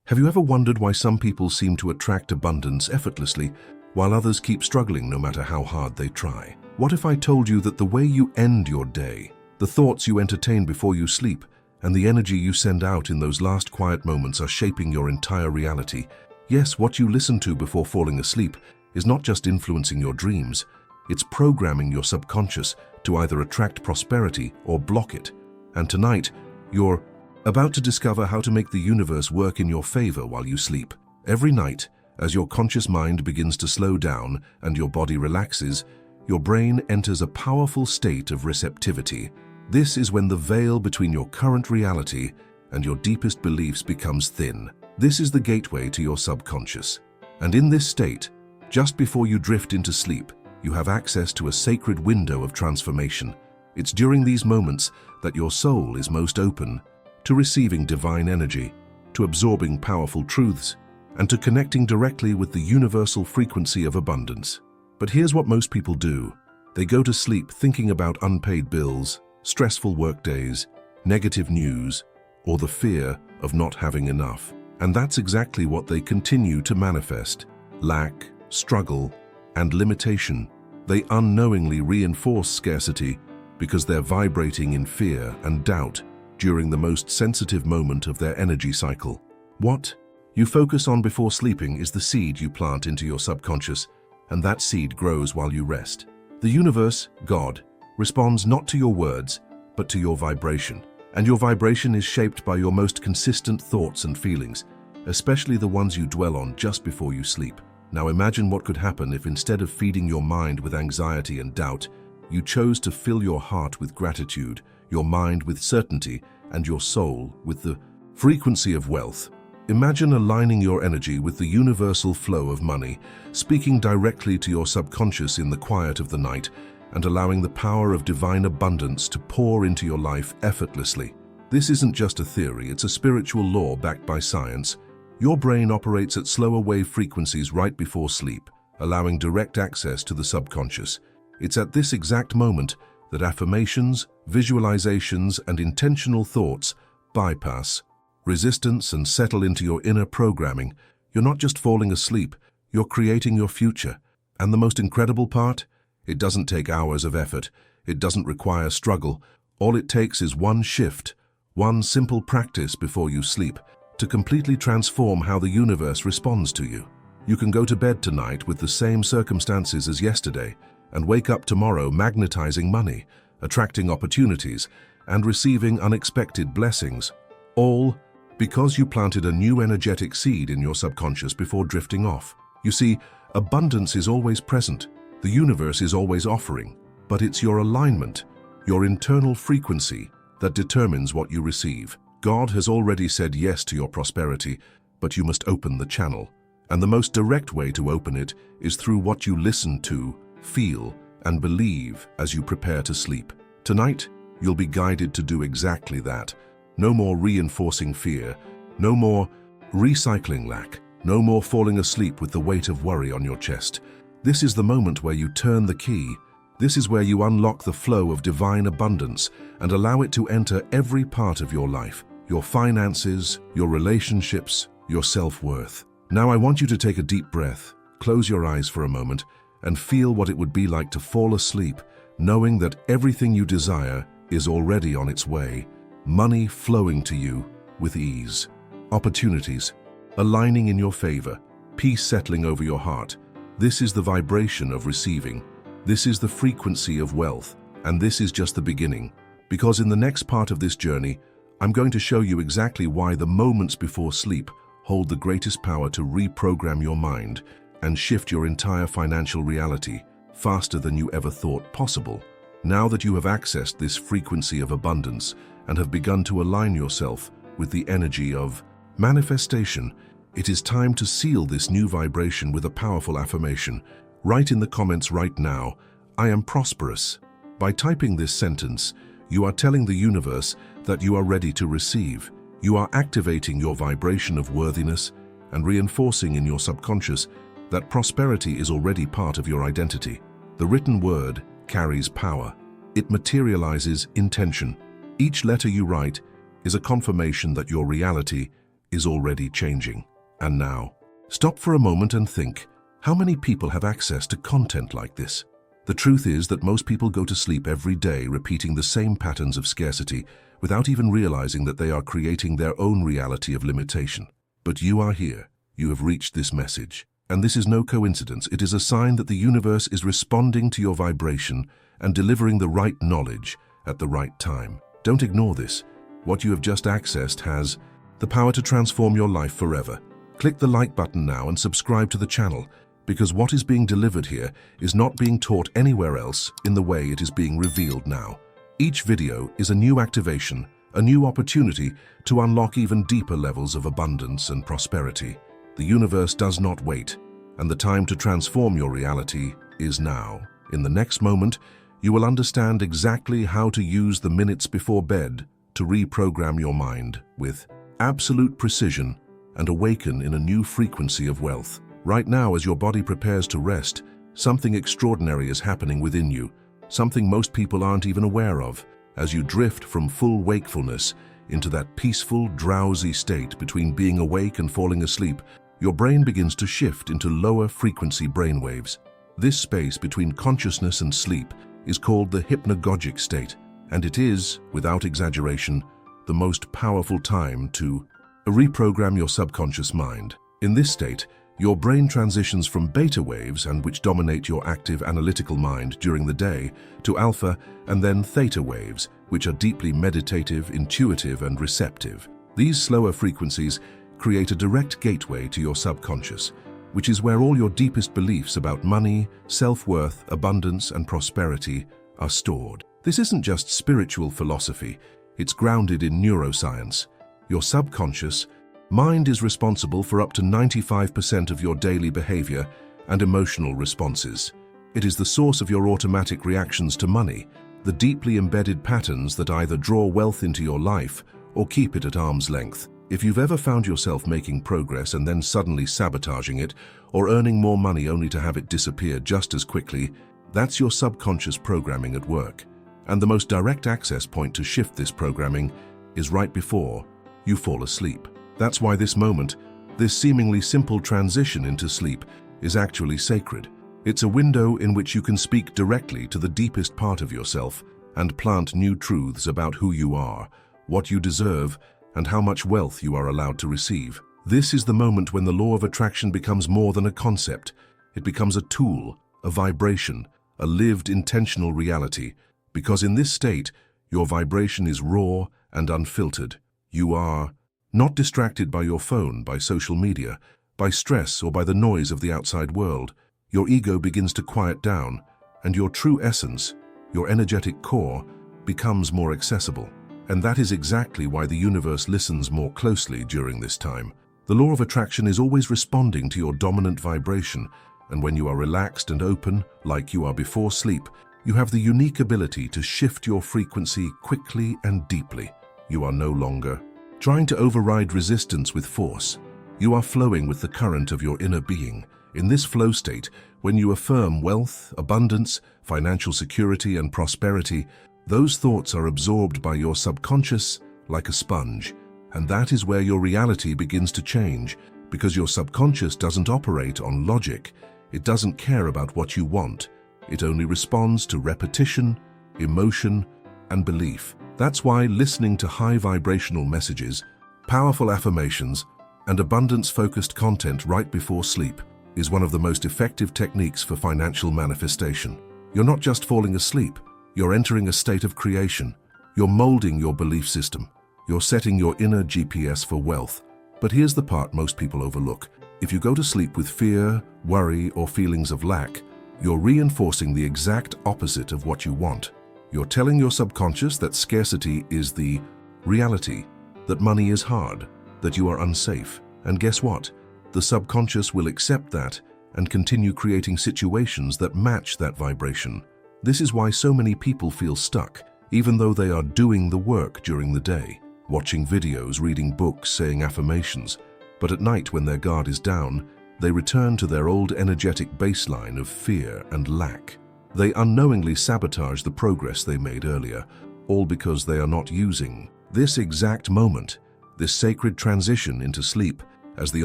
Have you ever wondered why some people seem to attract abundance effortlessly, while others keep struggling no matter how hard they try? What if I told you that the way you end your day, the thoughts you entertain before you sleep, and the energy you send out in those last quiet moments are shaping your entire reality? Yes, what you listen to before falling asleep is not just influencing your dreams, it's programming your subconscious to either attract prosperity or block it. And tonight, you're about to discover how to make the universe work in your favor while you sleep. Every night, as your conscious mind begins to slow down and your body relaxes, your brain enters a powerful state of receptivity. This is when the veil between your current reality and your deepest beliefs becomes thin. This is the gateway to your subconscious. And in this state, just before you drift into sleep, you have access to a sacred window of transformation. It's during these moments that your soul is most open to receiving divine energy, to absorbing powerful truths, and to connecting directly with the universal frequency of abundance. But here's what most people do. They go to sleep thinking about unpaid bills, stressful work days, negative news, or the fear of not having enough. And that's exactly what they continue to manifest: lack, struggle, and limitation. They unknowingly reinforce scarcity because they're vibrating in fear and doubt during the most sensitive moment of their energy cycle. What you focus on before sleeping is the seed you plant into your subconscious, and that seed grows while you rest. The universe, God, responds not to your words, but to your vibration. And your vibration is shaped by your most consistent thoughts and feelings, especially the ones you dwell on just before you sleep. Now imagine what could happen if, instead of feeding your mind with anxiety and doubt, you chose to fill your heart with gratitude, your mind with certainty, and your soul with the frequency of wealth. Imagine aligning your energy with the universal flow of money, speaking directly to your subconscious in the quiet of the night, and allowing the power of divine abundance to pour into your life effortlessly. This isn't just a theory, it's a spiritual law backed by science. Your brain operates at slower wave frequencies right before sleep, allowing direct access to the subconscious. It's at this exact moment that affirmations, visualizations, and intentional thoughts bypass resistance and settle into your inner programming. You're not just falling asleep, you're creating your future. And the most incredible part? It doesn't take hours of effort. It doesn't require struggle. All it takes is one shift, one simple practice before you sleep, to completely transform how the universe responds to you. You can go to bed tonight with the same circumstances as yesterday, and wake up tomorrow magnetizing money, attracting opportunities, and receiving unexpected blessings, all because you planted a new energetic seed in your subconscious before drifting off. You see, abundance is always present, the universe is always offering, but it's your alignment, your internal frequency, that determines what you receive. God has already said yes to your prosperity, but you must open the channel. And the most direct way to open it is through what you listen to, feel, and believe as you prepare to sleep. Tonight, you'll be guided to do exactly that. No more reinforcing fear, no more recycling lack, no more falling asleep with the weight of worry on your chest. This is the moment where you turn the key. This is where you unlock the flow of divine abundance and allow it to enter every part of your life, your finances, your relationships, your self-worth. Now I want you to take a deep breath, close your eyes for a moment, and feel what it would be like to fall asleep, knowing that everything you desire is already on its way. Money flowing to you with ease, opportunities aligning in your favor, peace settling over your heart. This is the vibration of receiving. This is the frequency of wealth, and this is just the beginning. Because in the next part of this journey, I'm going to show you exactly why the moments before sleep hold the greatest power to reprogram your mind and shift your entire financial reality faster than you ever thought possible. Now that you have accessed this frequency of abundance and have begun to align yourself with the energy of manifestation, it is time to seal this new vibration with a powerful affirmation. Write in the comments right now, "I am prosperous." By typing this sentence, you are telling the universe that you are ready to receive. You are activating your vibration of worthiness and reinforcing in your subconscious that prosperity is already part of your identity. The written word carries power. It materializes intention. Each letter you write is a confirmation that your reality is already changing. And now, stop for a moment and think, how many people have access to content like this? The truth is that most people go to sleep every day repeating the same patterns of scarcity without even realizing that they are creating their own reality of limitation. But you are here. You have reached this message. And this is no coincidence. It is a sign that the universe is responding to your vibration and delivering the right knowledge at the right time. Don't ignore this. What you have just accessed has the power to transform your life forever. Click the like button now and subscribe to the channel, because what is being delivered here is not being taught anywhere else in the way it is being revealed now. Each video is a new activation, a new opportunity to unlock even deeper levels of abundance and prosperity. The universe does not wait, and the time to transform your reality is now. In the next moment, you will understand exactly how to use the minutes before bed to reprogram your mind with absolute precision and awaken in a new frequency of wealth. Right now, as your body prepares to rest, something extraordinary is happening within you, something most people aren't even aware of. As you drift from full wakefulness into that peaceful, drowsy state between being awake and falling asleep, your brain begins to shift into lower frequency brainwaves. This space between consciousness and sleep is called the hypnagogic state, and it is, without exaggeration, the most powerful time to reprogram your subconscious mind. In this state, your brain transitions from beta waves, and which dominate your active analytical mind during the day, to alpha and then theta waves, which are deeply meditative, intuitive, and receptive. These slower frequencies create a direct gateway to your subconscious, which is where all your deepest beliefs about money, self-worth, abundance, and prosperity are stored. This isn't just spiritual philosophy, it's grounded in neuroscience. Your subconscious mind is responsible for up to 95% of your daily behavior and emotional responses. It is the source of your automatic reactions to money, the deeply embedded patterns that either draw wealth into your life or keep it at arm's length. If you've ever found yourself making progress and then suddenly sabotaging it, or earning more money only to have it disappear just as quickly, that's your subconscious programming at work. And the most direct access point to shift this programming is right before you fall asleep. That's why this moment, this seemingly simple transition into sleep, is actually sacred. It's a window in which you can speak directly to the deepest part of yourself and plant new truths about who you are, what you deserve, and how much wealth you are allowed to receive. This is the moment when the law of attraction becomes more than a concept. It becomes a tool, a vibration, a lived intentional reality, because in this state, your vibration is raw and unfiltered. You are not distracted by your phone, by social media, by stress, or by the noise of the outside world. Your ego begins to quiet down, and your true essence, your energetic core, becomes more accessible. And that is exactly why the universe listens more closely during this time. The law of attraction is always responding to your dominant vibration, and when you are relaxed and open, like you are before sleep, you have the unique ability to shift your frequency quickly and deeply. You are no longer trying to override resistance with force. You are flowing with the current of your inner being. In this flow state, when you affirm wealth, abundance, financial security, and prosperity, those thoughts are absorbed by your subconscious like a sponge. And that is where your reality begins to change, because your subconscious doesn't operate on logic. It doesn't care about what you want. It only responds to repetition, emotion, and belief. That's why listening to high vibrational messages, powerful affirmations, and abundance-focused content right before sleep is one of the most effective techniques for financial manifestation. You're not just falling asleep, you're entering a state of creation. You're molding your belief system. You're setting your inner GPS for wealth. But here's the part most people overlook. If you go to sleep with fear, worry, or feelings of lack, you're reinforcing the exact opposite of what you want. You're telling your subconscious that scarcity is the reality, that money is hard, that you are unsafe. And guess what? The subconscious will accept that and continue creating situations that match that vibration. This is why so many people feel stuck, even though they are doing the work during the day, watching videos, reading books, saying affirmations. But at night, when their guard is down, they return to their old energetic baseline of fear and lack. They unknowingly sabotage the progress they made earlier, all because they are not using this exact moment this sacred transition into sleep as the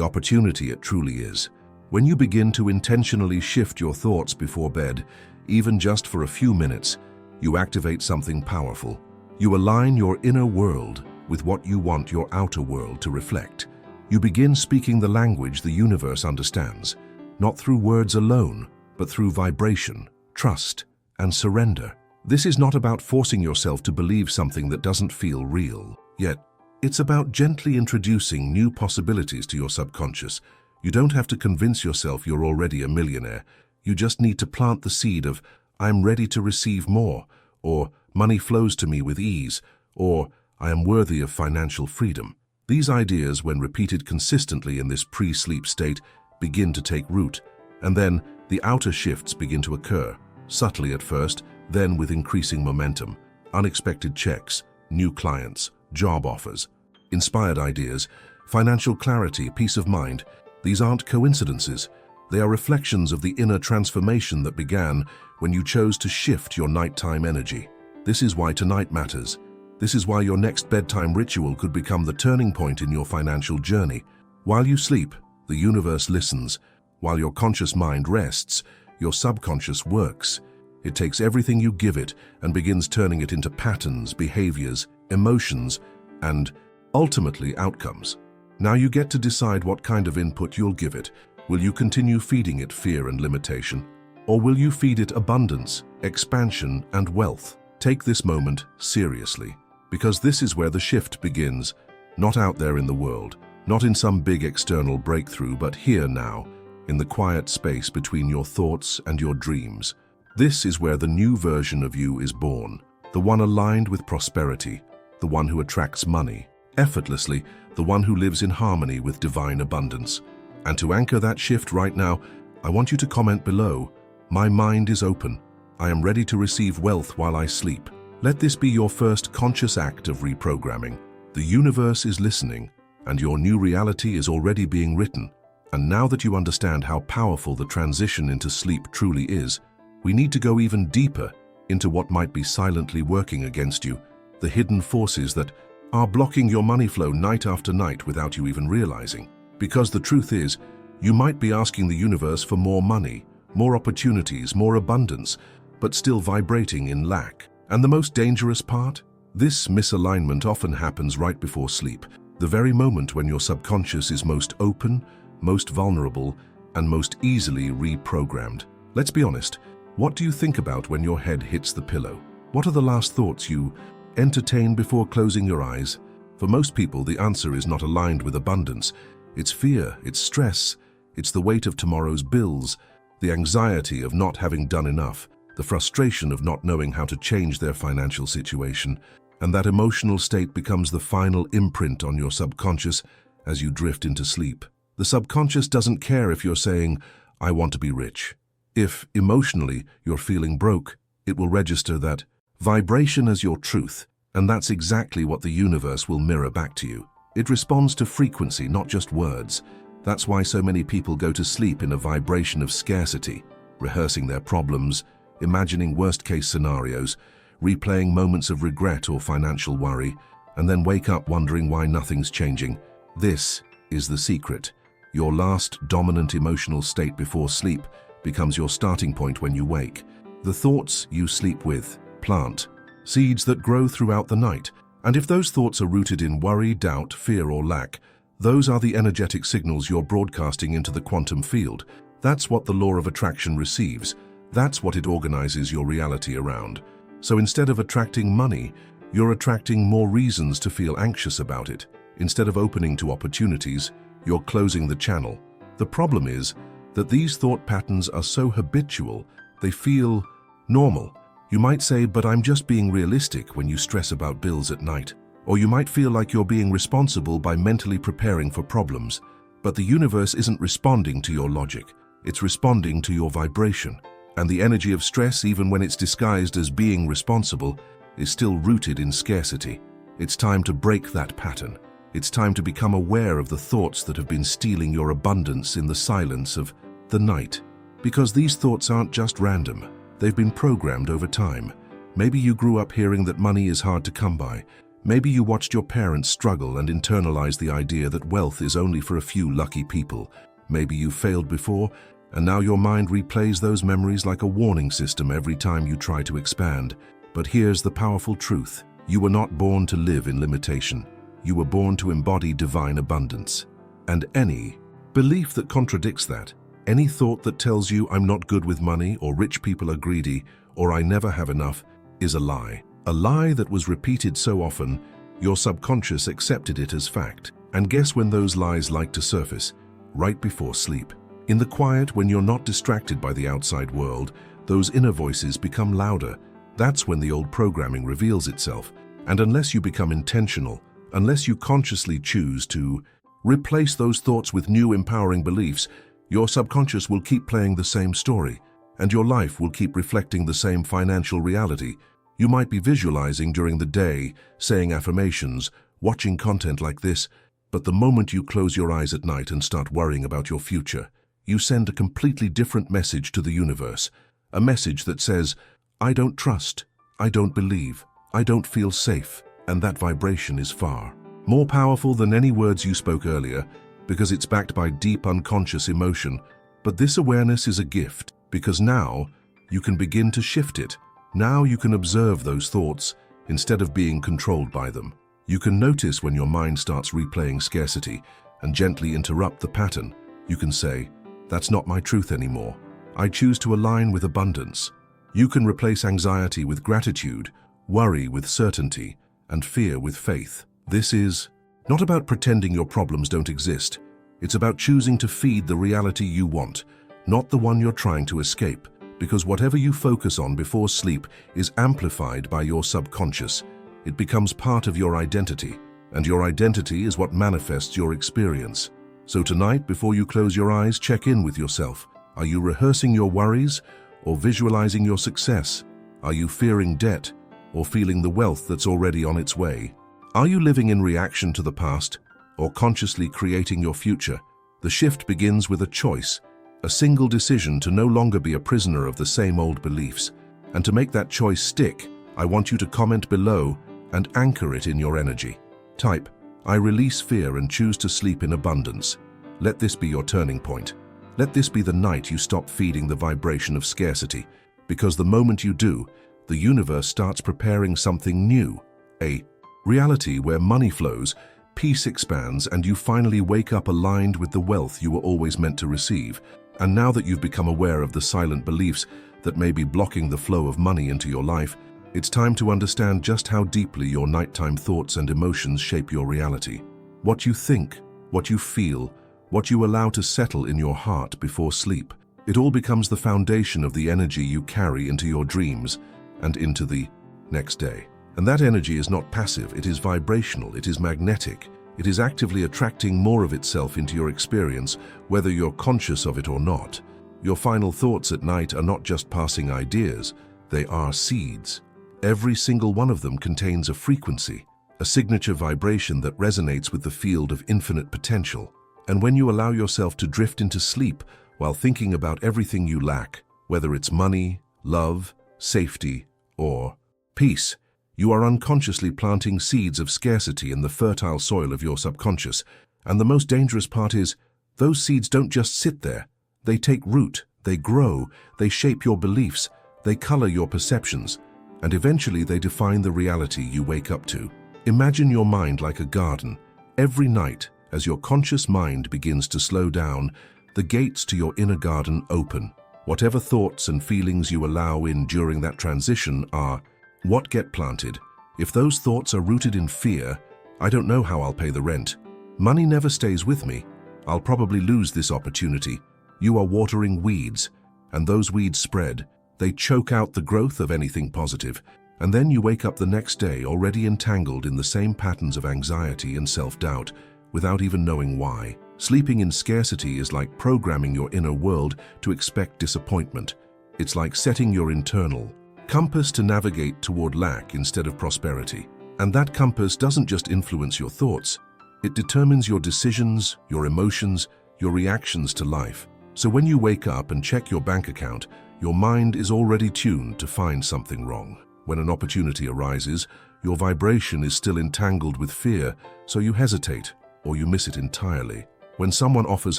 opportunity it truly is. When you begin to intentionally shift your thoughts before bed, even just for a few minutes, you activate something powerful. You align your inner world with what you want your outer world to reflect. You begin speaking the language the universe understands, not through words alone, but through vibration, trust, and surrender. This is not about forcing yourself to believe something that doesn't feel real. Yet, it's about gently introducing new possibilities to your subconscious. You don't have to convince yourself you're already a millionaire. You just need to plant the seed of, "I'm ready to receive more," or "money flows to me with ease," or "I am worthy of financial freedom." These ideas, when repeated consistently in this pre-sleep state, begin to take root, and then the outer shifts begin to occur, subtly at first, then with increasing momentum. Unexpected checks, new clients, job offers, inspired ideas, financial clarity, peace of mind. These aren't coincidences. They are reflections of the inner transformation that began when you chose to shift your nighttime energy. This is why tonight matters. This is why your next bedtime ritual could become the turning point in your financial journey. While you sleep, the universe listens. While your conscious mind rests, your subconscious works. It takes everything you give it and begins turning it into patterns, behaviors, emotions, and ultimately outcomes. Now you get to decide what kind of input you'll give it. Will you continue feeding it fear and limitation? Or will you feed it abundance, expansion, and wealth? Take this moment seriously, because this is where the shift begins, not out there in the world, not in some big external breakthrough, but here now, in the quiet space between your thoughts and your dreams. This is where the new version of you is born, the one aligned with prosperity, the one who attracts money, effortlessly, the one who lives in harmony with divine abundance. And to anchor that shift right now, I want you to comment below, "My mind is open. I am ready to receive wealth while I sleep." Let this be your first conscious act of reprogramming. The universe is listening, and your new reality is already being written. And now that you understand how powerful the transition into sleep truly is, we need to go even deeper into what might be silently working against you, the hidden forces that are blocking your money flow night after night without you even realizing. Because the truth is, you might be asking the universe for more money, more opportunities, more abundance, but still vibrating in lack. And the most dangerous part? This misalignment often happens right before sleep, the very moment when your subconscious is most open, most vulnerable, and most easily reprogrammed. Let's be honest, what do you think about when your head hits the pillow? What are the last thoughts you entertain before closing your eyes? For most people, the answer is not aligned with abundance. It's fear, it's stress, it's the weight of tomorrow's bills, the anxiety of not having done enough, the frustration of not knowing how to change their financial situation, and that emotional state becomes the final imprint on your subconscious as you drift into sleep. The subconscious doesn't care if you're saying, "I want to be rich." If, emotionally, you're feeling broke, it will register that vibration as your truth, and that's exactly what the universe will mirror back to you. It responds to frequency, not just words. That's why so many people go to sleep in a vibration of scarcity, rehearsing their problems, imagining worst-case scenarios, replaying moments of regret or financial worry, and then wake up wondering why nothing's changing. This is the secret. Your last dominant emotional state before sleep becomes your starting point when you wake. The thoughts you sleep with plant seeds that grow throughout the night. And if those thoughts are rooted in worry, doubt, fear, or lack, those are the energetic signals you're broadcasting into the quantum field. That's what the law of attraction receives. That's what it organizes your reality around. So instead of attracting money, you're attracting more reasons to feel anxious about it. Instead of opening to opportunities, you're closing the channel. The problem is that these thought patterns are so habitual, they feel normal. You might say, "But I'm just being realistic," when you stress about bills at night. Or you might feel like you're being responsible by mentally preparing for problems. But the universe isn't responding to your logic. It's responding to your vibration. And the energy of stress, even when it's disguised as being responsible, is still rooted in scarcity. It's time to break that pattern. It's time to become aware of the thoughts that have been stealing your abundance in the silence of the night. Because these thoughts aren't just random. They've been programmed over time. Maybe you grew up hearing that money is hard to come by. Maybe you watched your parents struggle and internalized the idea that wealth is only for a few lucky people. Maybe you failed before, and now your mind replays those memories like a warning system every time you try to expand. But here's the powerful truth. You were not born to live in limitation. You were born to embody divine abundance. And any belief that contradicts that, any thought that tells you I'm not good with money, or rich people are greedy, or I never have enough, is a lie. A lie that was repeated so often, your subconscious accepted it as fact. And guess when those lies like to surface? Right before sleep. In the quiet, when you're not distracted by the outside world, those inner voices become louder. That's when the old programming reveals itself. And unless you become intentional, unless you consciously choose to replace those thoughts with new empowering beliefs, your subconscious will keep playing the same story, and your life will keep reflecting the same financial reality. You might be visualizing during the day, saying affirmations, watching content like this, but the moment you close your eyes at night and start worrying about your future, you send a completely different message to the universe. A message that says, I don't trust, I don't believe, I don't feel safe, and that vibration is far more powerful than any words you spoke earlier, because it's backed by deep unconscious emotion. But this awareness is a gift, because now you can begin to shift it. Now you can observe those thoughts instead of being controlled by them. You can notice when your mind starts replaying scarcity and gently interrupt the pattern. You can say, that's not my truth anymore. I choose to align with abundance. You can replace anxiety with gratitude, worry with certainty, and fear with faith. This is not about pretending your problems don't exist. It's about choosing to feed the reality you want, not the one you're trying to escape. Because whatever you focus on before sleep is amplified by your subconscious. It becomes part of your identity, and your identity is what manifests your experience. So tonight, before you close your eyes, check in with yourself. Are you rehearsing your worries or visualizing your success? Are you fearing debt or feeling the wealth that's already on its way? Are you living in reaction to the past or consciously creating your future? The shift begins with a choice, a single decision to no longer be a prisoner of the same old beliefs. And to make that choice stick, I want you to comment below and anchor it in your energy. Type, I release fear and choose to sleep in abundance. Let this be your turning point. Let this be the night you stop feeding the vibration of scarcity, because the moment you do, the universe starts preparing something new, a reality where money flows, peace expands, and you finally wake up aligned with the wealth you were always meant to receive. And now that you've become aware of the silent beliefs that may be blocking the flow of money into your life, it's time to understand just how deeply your nighttime thoughts and emotions shape your reality. What you think, what you feel, what you allow to settle in your heart before sleep, it all becomes the foundation of the energy you carry into your dreams and into the next day. And that energy is not passive, it is vibrational, it is magnetic. It is actively attracting more of itself into your experience, whether you're conscious of it or not. Your final thoughts at night are not just passing ideas, they are seeds. Every single one of them contains a frequency, a signature vibration that resonates with the field of infinite potential. And when you allow yourself to drift into sleep while thinking about everything you lack, whether it's money, love, safety, or peace, you are unconsciously planting seeds of scarcity in the fertile soil of your subconscious. And the most dangerous part is, those seeds don't just sit there. They take root, they grow, they shape your beliefs, they color your perceptions, and eventually they define the reality you wake up to. Imagine your mind like a garden. Every night, as your conscious mind begins to slow down, the gates to your inner garden open. Whatever thoughts and feelings you allow in during that transition are what get planted. If those thoughts are rooted in fear, I don't know how I'll pay the rent. Money never stays with me. I'll probably lose this opportunity. You are watering weeds, and those weeds spread. They choke out the growth of anything positive, and then you wake up the next day already entangled in the same patterns of anxiety and self-doubt, without even knowing why. Sleeping in scarcity is like programming your inner world to expect disappointment. It's like setting your internal compass to navigate toward lack instead of prosperity. And that compass doesn't just influence your thoughts, it determines your decisions, your emotions, your reactions to life. So when you wake up and check your bank account, your mind is already tuned to find something wrong. When an opportunity arises, Your vibration is still entangled with fear, so you hesitate, or you miss it entirely. When someone offers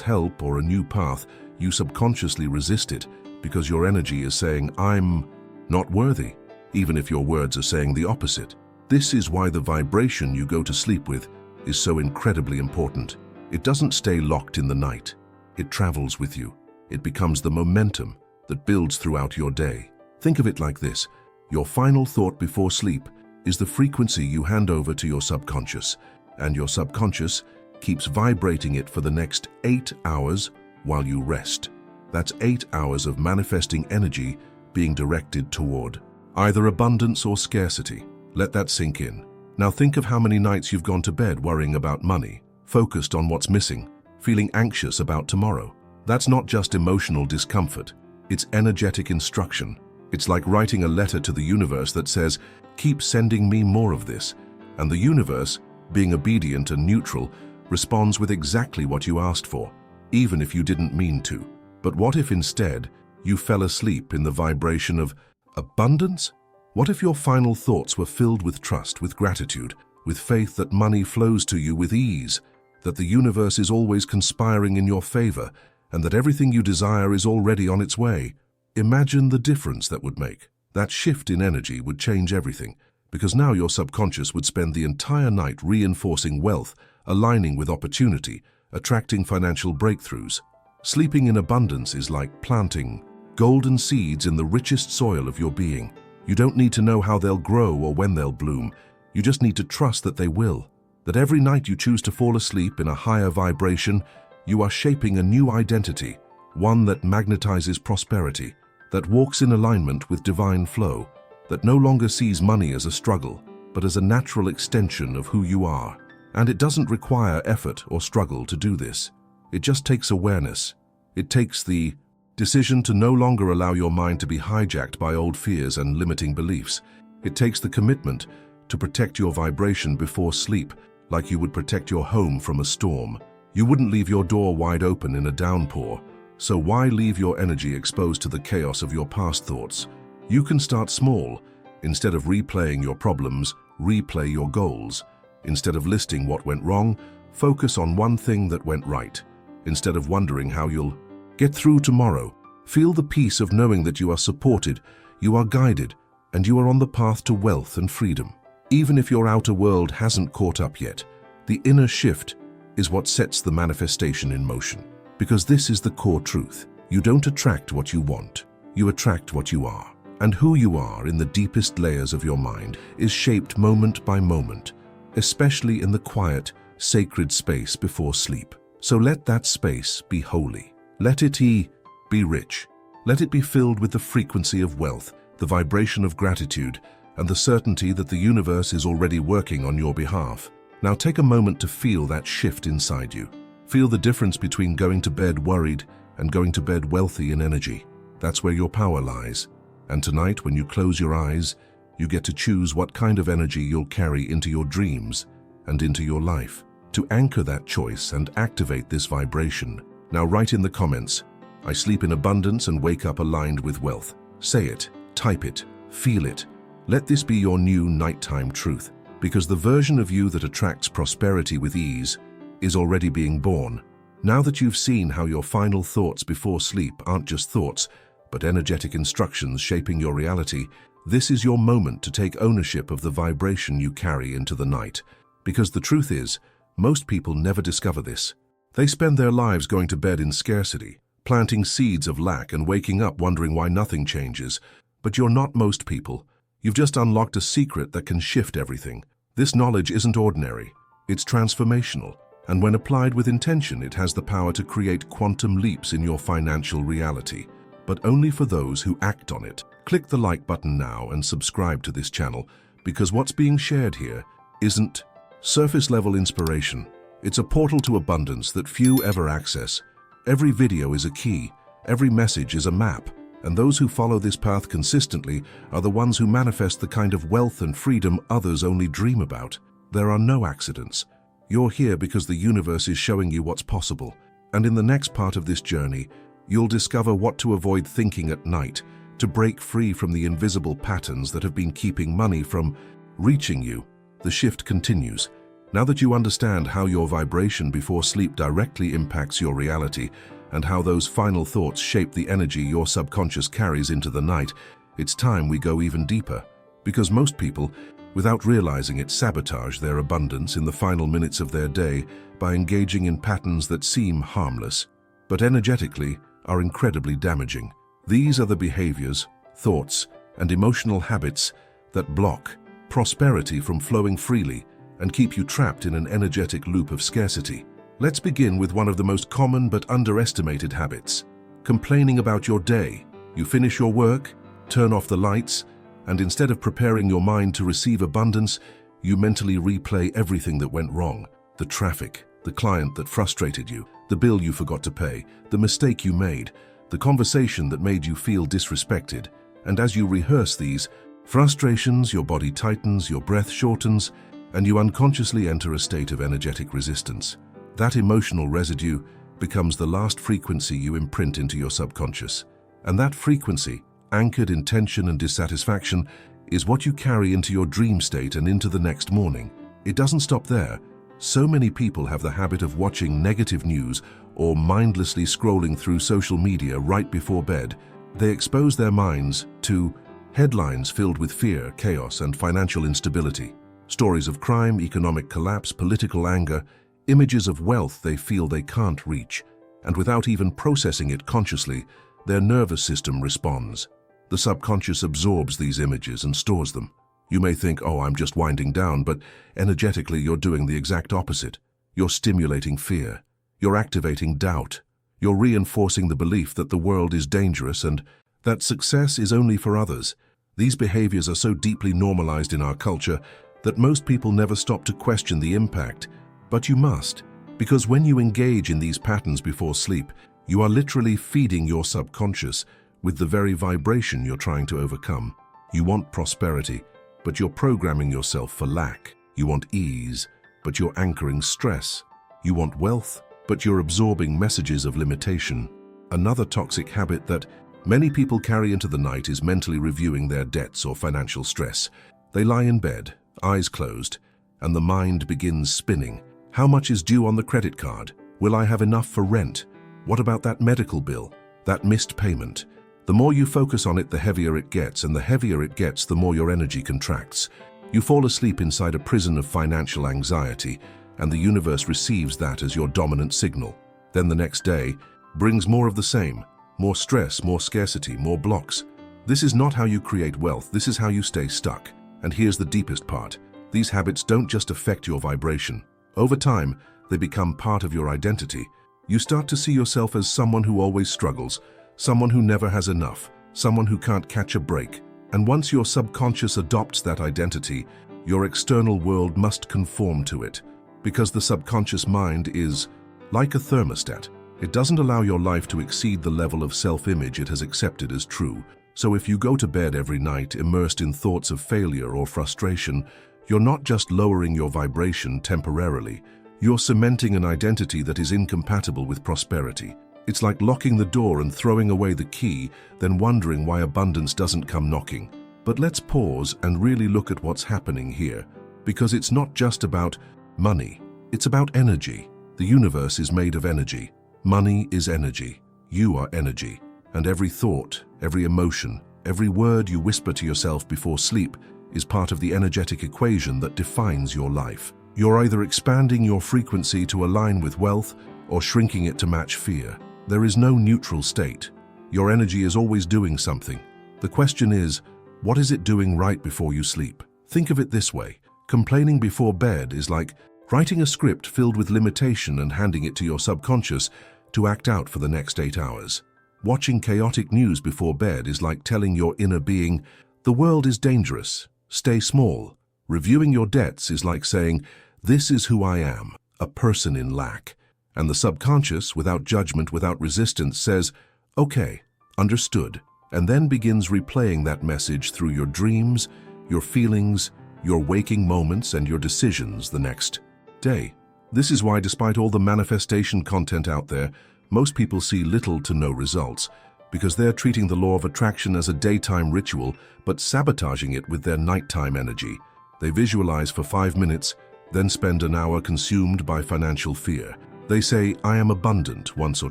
help or a new path, you subconsciously resist it because your energy is saying, "I'm not worthy," even if your words are saying the opposite. This is why the vibration you go to sleep with is so incredibly important. It doesn't stay locked in the night. It travels with you. It becomes the momentum that builds throughout your day. Think of it like this. Your final thought before sleep is the frequency you hand over to your subconscious, and your subconscious keeps vibrating it for the next 8 hours while you rest. That's 8 hours of manifesting energy being directed toward either abundance or scarcity. Let that sink in. Now think of how many nights you've gone to bed worrying about money, focused on what's missing, feeling anxious about tomorrow. That's not just emotional discomfort, it's energetic instruction. It's like writing a letter to the universe that says, "Keep sending me more of this." And the universe, being obedient and neutral, responds with exactly what you asked for, even if you didn't mean to. But what if instead you fell asleep in the vibration of abundance? What if your final thoughts were filled with trust, with gratitude, with faith that money flows to you with ease, that the universe is always conspiring in your favor, and that everything you desire is already on its way? Imagine the difference that would make. That shift in energy would change everything, because now your subconscious would spend the entire night reinforcing wealth, aligning with opportunity, attracting financial breakthroughs. Sleeping in abundance is like planting golden seeds in the richest soil of your being. You don't need to know how they'll grow or when they'll bloom. You just need to trust that they will. That every night you choose to fall asleep in a higher vibration, you are shaping a new identity, one that magnetizes prosperity, that walks in alignment with divine flow, that no longer sees money as a struggle, but as a natural extension of who you are. And it doesn't require effort or struggle to do this. It just takes awareness. It takes the decision to no longer allow your mind to be hijacked by old fears and limiting beliefs. It takes the commitment to protect your vibration before sleep, like you would protect your home from a storm. You wouldn't leave your door wide open in a downpour. So why leave your energy exposed to the chaos of your past thoughts? You can start small. Instead of replaying your problems, replay your goals. Instead of listing what went wrong, focus on one thing that went right. Instead of wondering how you'll get through tomorrow, feel the peace of knowing that you are supported, you are guided, and you are on the path to wealth and freedom. Even if your outer world hasn't caught up yet, the inner shift is what sets the manifestation in motion. Because this is the core truth. You don't attract what you want, you attract what you are. And who you are in the deepest layers of your mind is shaped moment by moment, especially in the quiet, sacred space before sleep. So let that space be holy. Let it be rich. Let it be filled with the frequency of wealth, the vibration of gratitude, and the certainty that the universe is already working on your behalf. Now take a moment to feel that shift inside you. Feel the difference between going to bed worried and going to bed wealthy in energy. That's where your power lies. And tonight, when you close your eyes, you get to choose what kind of energy you'll carry into your dreams and into your life. To anchor that choice and activate this vibration, now write in the comments, "I sleep in abundance and wake up aligned with wealth." Say it, type it, feel it. Let this be your new nighttime truth, because the version of you that attracts prosperity with ease is already being born. Now that you've seen how your final thoughts before sleep aren't just thoughts, but energetic instructions shaping your reality, this is your moment to take ownership of the vibration you carry into the night. Because the truth is, most people never discover this. They spend their lives going to bed in scarcity, planting seeds of lack and waking up wondering why nothing changes. But you're not most people. You've just unlocked a secret that can shift everything. This knowledge isn't ordinary. It's transformational. And when applied with intention, it has the power to create quantum leaps in your financial reality. But only for those who act on it. Click the like button now and subscribe to this channel, because what's being shared here isn't surface-level inspiration. It's a portal to abundance that few ever access. Every video is a key, every message is a map, and those who follow this path consistently are the ones who manifest the kind of wealth and freedom others only dream about. There are no accidents. You're here because the universe is showing you what's possible. And in the next part of this journey, you'll discover what to avoid thinking at night, to break free from the invisible patterns that have been keeping money from reaching you. The shift continues. Now that you understand how your vibration before sleep directly impacts your reality and how those final thoughts shape the energy your subconscious carries into the night, it's time we go even deeper. Because most people, without realizing it, sabotage their abundance in the final minutes of their day by engaging in patterns that seem harmless, but energetically are incredibly damaging. These are the behaviors, thoughts, and emotional habits that block prosperity from flowing freely and keep you trapped in an energetic loop of scarcity. Let's begin with one of the most common but underestimated habits: complaining about your day. You finish your work, turn off the lights, and instead of preparing your mind to receive abundance, you mentally replay everything that went wrong: the traffic, the client that frustrated you, the bill you forgot to pay, the mistake you made, the conversation that made you feel disrespected. And as you rehearse these frustrations, your body tightens, your breath shortens, and you unconsciously enter a state of energetic resistance. That emotional residue becomes the last frequency you imprint into your subconscious. And that frequency, anchored in tension and dissatisfaction, is what you carry into your dream state and into the next morning. It doesn't stop there. So many people have the habit of watching negative news or mindlessly scrolling through social media right before bed. They expose their minds to headlines filled with fear, chaos, and financial instability. Stories of crime, economic collapse, political anger, images of wealth they feel they can't reach. And without even processing it consciously, their nervous system responds. The subconscious absorbs these images and stores them. You may think, oh, I'm just winding down, but energetically you're doing the exact opposite. You're stimulating fear. You're activating doubt. You're reinforcing the belief that the world is dangerous and that success is only for others. These behaviors are so deeply normalized in our culture that most people never stop to question the impact. But you must, because when you engage in these patterns before sleep, you are literally feeding your subconscious with the very vibration you're trying to overcome. You want prosperity, but you're programming yourself for lack. You want ease, but you're anchoring stress. You want wealth, but you're absorbing messages of limitation. Another toxic habit that many people carry into the night is mentally reviewing their debts or financial stress. They lie in bed, eyes closed, and the mind begins spinning. How much is due on the credit card? Will I have enough for rent? What about that medical bill? That missed payment? The more you focus on it, the heavier it gets, and the heavier it gets, the more your energy contracts. You fall asleep inside a prison of financial anxiety, and the universe receives that as your dominant signal. Then the next day brings more of the same. More stress, more scarcity, more blocks. This is not how you create wealth, this is how you stay stuck. And here's the deepest part. These habits don't just affect your vibration. Over time, they become part of your identity. You start to see yourself as someone who always struggles, someone who never has enough, someone who can't catch a break. And once your subconscious adopts that identity, your external world must conform to it. Because the subconscious mind is like a thermostat. It doesn't allow your life to exceed the level of self-image it has accepted as true. So if you go to bed every night immersed in thoughts of failure or frustration, you're not just lowering your vibration temporarily, you're cementing an identity that is incompatible with prosperity. It's like locking the door and throwing away the key, then wondering why abundance doesn't come knocking. But let's pause and really look at what's happening here, because it's not just about money, it's about energy. The universe is made of energy. Money is energy. You are energy. And every thought, every emotion, every word you whisper to yourself before sleep is part of the energetic equation that defines your life. You're either expanding your frequency to align with wealth or shrinking it to match fear. There is no neutral state. Your energy is always doing something. The question is, what is it doing right before you sleep? Think of it this way. Complaining before bed is like writing a script filled with limitation and handing it to your subconscious to act out for the next 8 hours. Watching chaotic news before bed is like telling your inner being, the world is dangerous, stay small. Reviewing your debts is like saying, this is who I am, a person in lack. And the subconscious, without judgment, without resistance, says, okay, understood, and then begins replaying that message through your dreams, your feelings, your waking moments, and your decisions the next day. This is why, despite all the manifestation content out there, most people see little to no results, because they're treating the law of attraction as a daytime ritual, but sabotaging it with their nighttime energy. They visualize for 5 minutes, then spend an hour consumed by financial fear. They say, "I am abundant," once or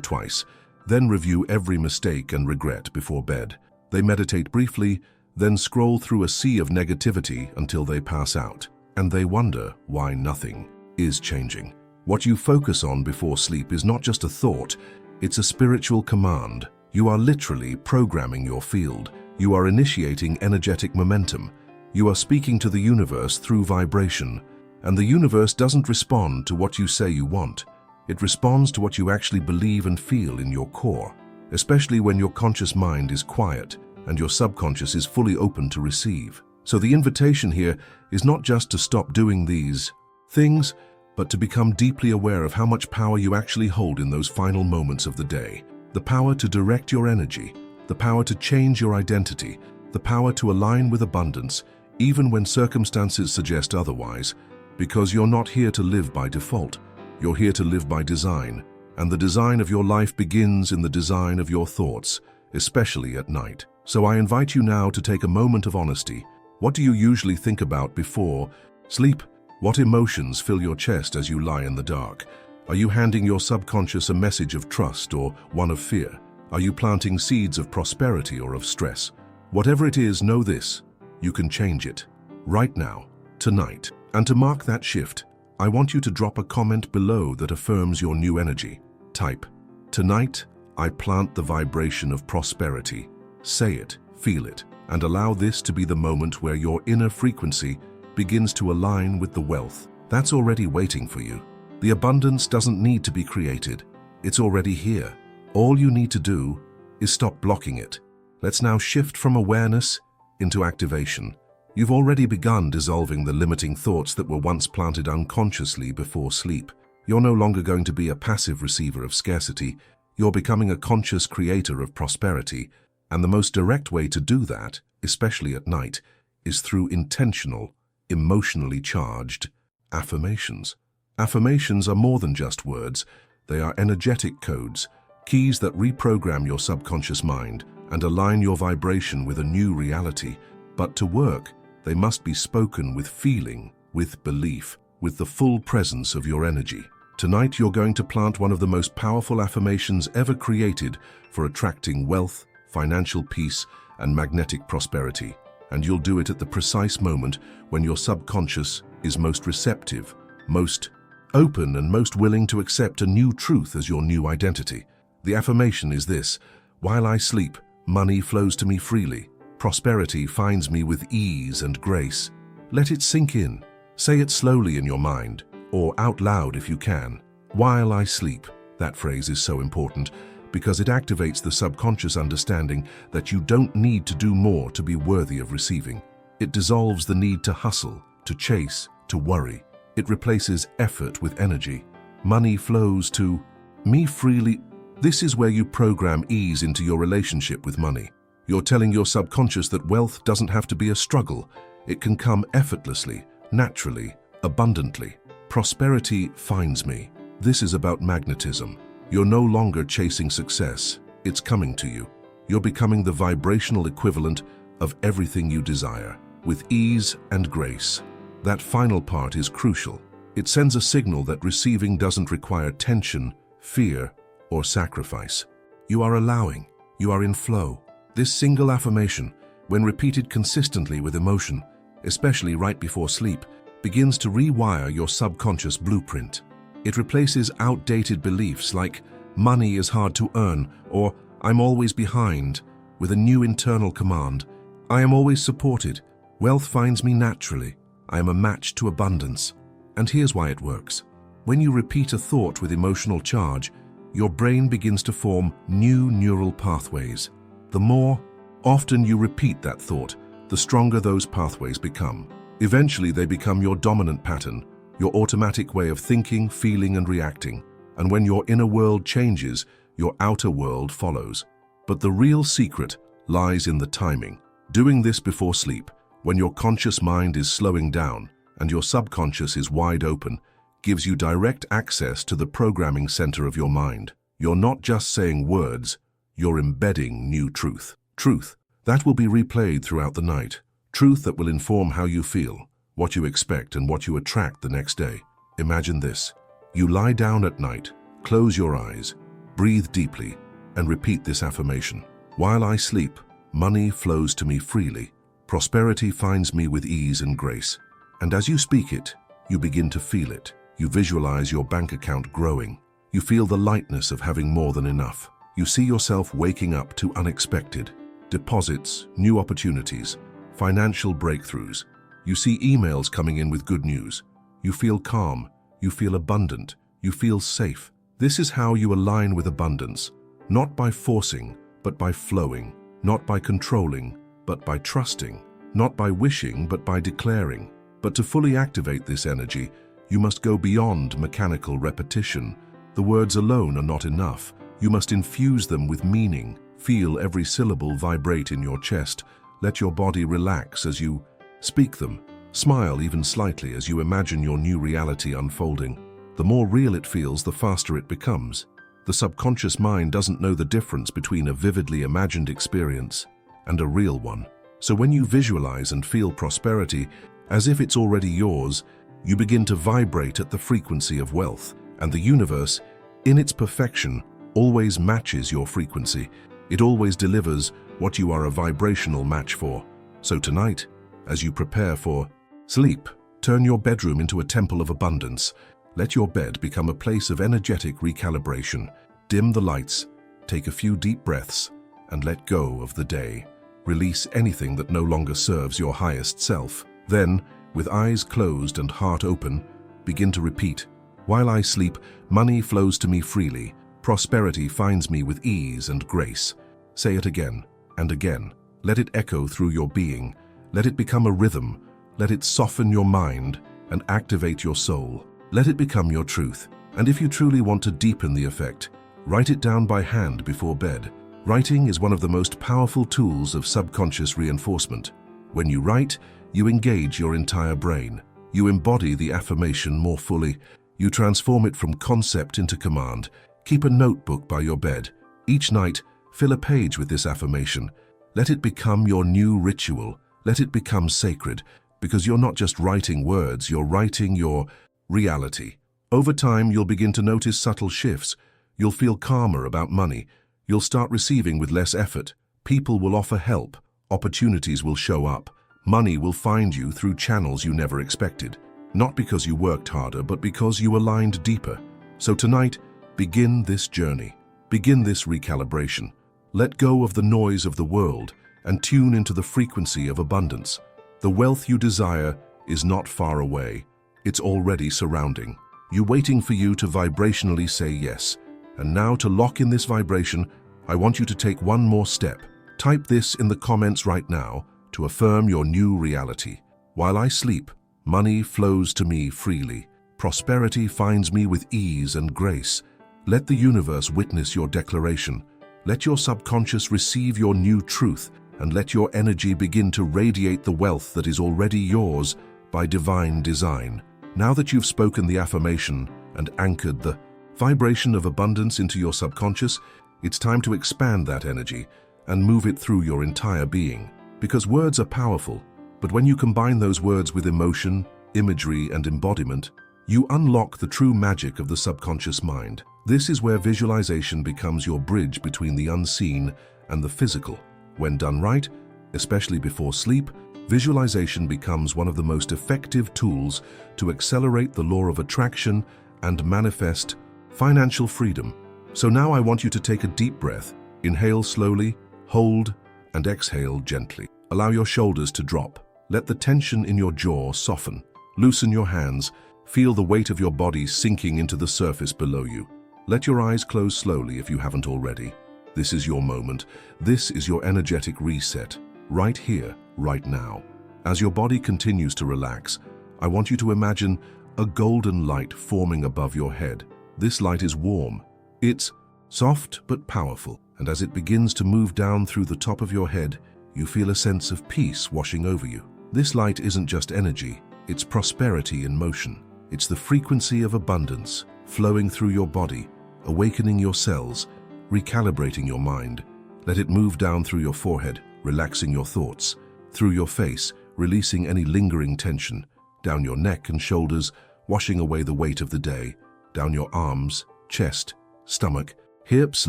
twice, then review every mistake and regret before bed. They meditate briefly, then scroll through a sea of negativity until they pass out. And they wonder why nothing is changing. What you focus on before sleep is not just a thought, it's a spiritual command. You are literally programming your field. You are initiating energetic momentum. You are speaking to the universe through vibration. And the universe doesn't respond to what you say you want. It responds to what you actually believe and feel in your core, especially when your conscious mind is quiet and your subconscious is fully open to receive. So the invitation here is not just to stop doing these things, but to become deeply aware of how much power you actually hold in those final moments of the day. The power to direct your energy, the power to change your identity, the power to align with abundance, even when circumstances suggest otherwise, because you're not here to live by default. You're here to live by design, and the design of your life begins in the design of your thoughts, especially at night. So I invite you now to take a moment of honesty. What do you usually think about before sleep? What emotions fill your chest as you lie in the dark? Are you handing your subconscious a message of trust or one of fear? Are you planting seeds of prosperity or of stress? Whatever it is, know this: you can change it. Right now, tonight. And to mark that shift, I want you to drop a comment below that affirms your new energy. Type, "Tonight, I plant the vibration of prosperity." Say it, feel it, and allow this to be the moment where your inner frequency begins to align with the wealth that's already waiting for you. The abundance doesn't need to be created. It's already here. All you need to do is stop blocking it. Let's now shift from awareness into activation. You've already begun dissolving the limiting thoughts that were once planted unconsciously before sleep. You're no longer going to be a passive receiver of scarcity. You're becoming a conscious creator of prosperity. And the most direct way to do that, especially at night, is through intentional, emotionally charged affirmations. Affirmations are more than just words. They are energetic codes, keys that reprogram your subconscious mind and align your vibration with a new reality. But to work, they must be spoken with feeling, with belief, with the full presence of your energy. Tonight, you're going to plant one of the most powerful affirmations ever created for attracting wealth, financial peace, and magnetic prosperity. And you'll do it at the precise moment when your subconscious is most receptive, most open, and most willing to accept a new truth as your new identity. The affirmation is this: "While I sleep, money flows to me freely. Prosperity finds me with ease and grace." Let it sink in. Say it slowly in your mind, or out loud if you can. While I sleep. That phrase is so important because it activates the subconscious understanding that you don't need to do more to be worthy of receiving. It dissolves the need to hustle, to chase, to worry. It replaces effort with energy. Money flows to me freely. This is where you program ease into your relationship with money. You're telling your subconscious that wealth doesn't have to be a struggle. It can come effortlessly, naturally, abundantly. Prosperity finds me. This is about magnetism. You're no longer chasing success. It's coming to you. You're becoming the vibrational equivalent of everything you desire, with ease and grace. That final part is crucial. It sends a signal that receiving doesn't require tension, fear, or sacrifice. You are allowing. You are in flow. This single affirmation, when repeated consistently with emotion, especially right before sleep, begins to rewire your subconscious blueprint. It replaces outdated beliefs like "money is hard to earn" or "I'm always behind" with a new internal command: "I am always supported. Wealth finds me naturally. I am a match to abundance." And here's why it works. When you repeat a thought with emotional charge, your brain begins to form new neural pathways. The more often you repeat that thought, the stronger those pathways become. Eventually, they become your dominant pattern, your automatic way of thinking, feeling, and reacting. And when your inner world changes, your outer world follows. But the real secret lies in the timing. Doing this before sleep, when your conscious mind is slowing down and your subconscious is wide open, gives you direct access to the programming center of your mind. You're not just saying words, you're embedding new truth. Truth that will be replayed throughout the night. Truth that will inform how you feel, what you expect and what you attract the next day. Imagine this. You lie down at night, close your eyes, breathe deeply, and repeat this affirmation. While I sleep, money flows to me freely. Prosperity finds me with ease and grace. And as you speak it, you begin to feel it. You visualize your bank account growing. You feel the lightness of having more than enough. You see yourself waking up to unexpected deposits, new opportunities, financial breakthroughs. You see emails coming in with good news. You feel calm. You feel abundant. You feel safe. This is how you align with abundance, not by forcing, but by flowing, not by controlling, but by trusting, not by wishing, but by declaring. But to fully activate this energy, you must go beyond mechanical repetition. The words alone are not enough. You must infuse them with meaning. Feel every syllable vibrate in your chest. Let your body relax as you speak them. Smile even slightly as you imagine your new reality unfolding. The more real it feels, the faster it becomes. The subconscious mind doesn't know the difference between a vividly imagined experience and a real one. So when you visualize and feel prosperity as if it's already yours, you begin to vibrate at the frequency of wealth, and the universe, in its perfection, always matches your frequency. It always delivers what you are a vibrational match for. So tonight, as you prepare for sleep, turn your bedroom into a temple of abundance. Let your bed become a place of energetic recalibration. Dim the lights, take a few deep breaths, and let go of the day. Release anything that no longer serves your highest self. Then, with eyes closed and heart open, begin to repeat, while I sleep, money flows to me freely. Prosperity finds me with ease and grace. Say it again and again. Let it echo through your being. Let it become a rhythm. Let it soften your mind and activate your soul. Let it become your truth. And if you truly want to deepen the effect, write it down by hand before bed. Writing is one of the most powerful tools of subconscious reinforcement. When you write, you engage your entire brain. You embody the affirmation more fully. You transform it from concept into command. Keep a notebook by your bed. Each night, fill a page with this affirmation. Let it become your new ritual. Let it become sacred, because you're not just writing words, you're writing your reality. Over time, you'll begin to notice subtle shifts. You'll feel calmer about money. You'll start receiving with less effort. People will offer help. Opportunities will show up. Money will find you through channels you never expected. Not because you worked harder, but because you aligned deeper. So tonight, begin this journey. Begin this recalibration. Let go of the noise of the world and tune into the frequency of abundance. The wealth you desire is not far away. It's already surrounding you, waiting for you to vibrationally say yes. And now, to lock in this vibration, I want you to take one more step. Type this in the comments right now to affirm your new reality. While I sleep, money flows to me freely. Prosperity finds me with ease and grace. Let the universe witness your declaration. Let your subconscious receive your new truth, and let your energy begin to radiate the wealth that is already yours by divine design. Now that you've spoken the affirmation and anchored the vibration of abundance into your subconscious, it's time to expand that energy and move it through your entire being. Because words are powerful, but when you combine those words with emotion, imagery, and embodiment, you unlock the true magic of the subconscious mind. This is where visualization becomes your bridge between the unseen and the physical. When done right, especially before sleep, visualization becomes one of the most effective tools to accelerate the law of attraction and manifest financial freedom. So now I want you to take a deep breath. Inhale slowly, hold, and exhale gently. Allow your shoulders to drop. Let the tension in your jaw soften. Loosen your hands. Feel the weight of your body sinking into the surface below you. Let your eyes close slowly if you haven't already. This is your moment. This is your energetic reset. Right here, right now. As your body continues to relax, I want you to imagine a golden light forming above your head. This light is warm. It's soft but powerful. And as it begins to move down through the top of your head, you feel a sense of peace washing over you. This light isn't just energy, it's prosperity in motion. It's the frequency of abundance flowing through your body, awakening your cells, recalibrating your mind. Let it move down through your forehead, relaxing your thoughts, through your face, releasing any lingering tension, down your neck and shoulders, washing away the weight of the day, down your arms, chest, stomach, hips,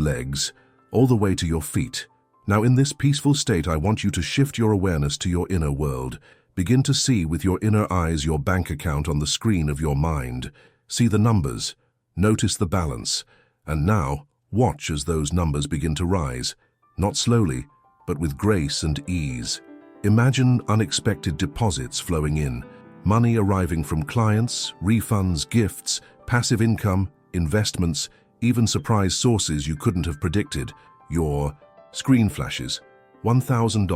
legs, all the way to your feet. Now in this peaceful state, I want you to shift your awareness to your inner world. Begin to see with your inner eyes your bank account on the screen of your mind. See the numbers, notice the balance, and now watch as those numbers begin to rise, not slowly, but with grace and ease. Imagine unexpected deposits flowing in, money arriving from clients, refunds, gifts, passive income, investments, even surprise sources you couldn't have predicted. Your screen flashes, $1,000,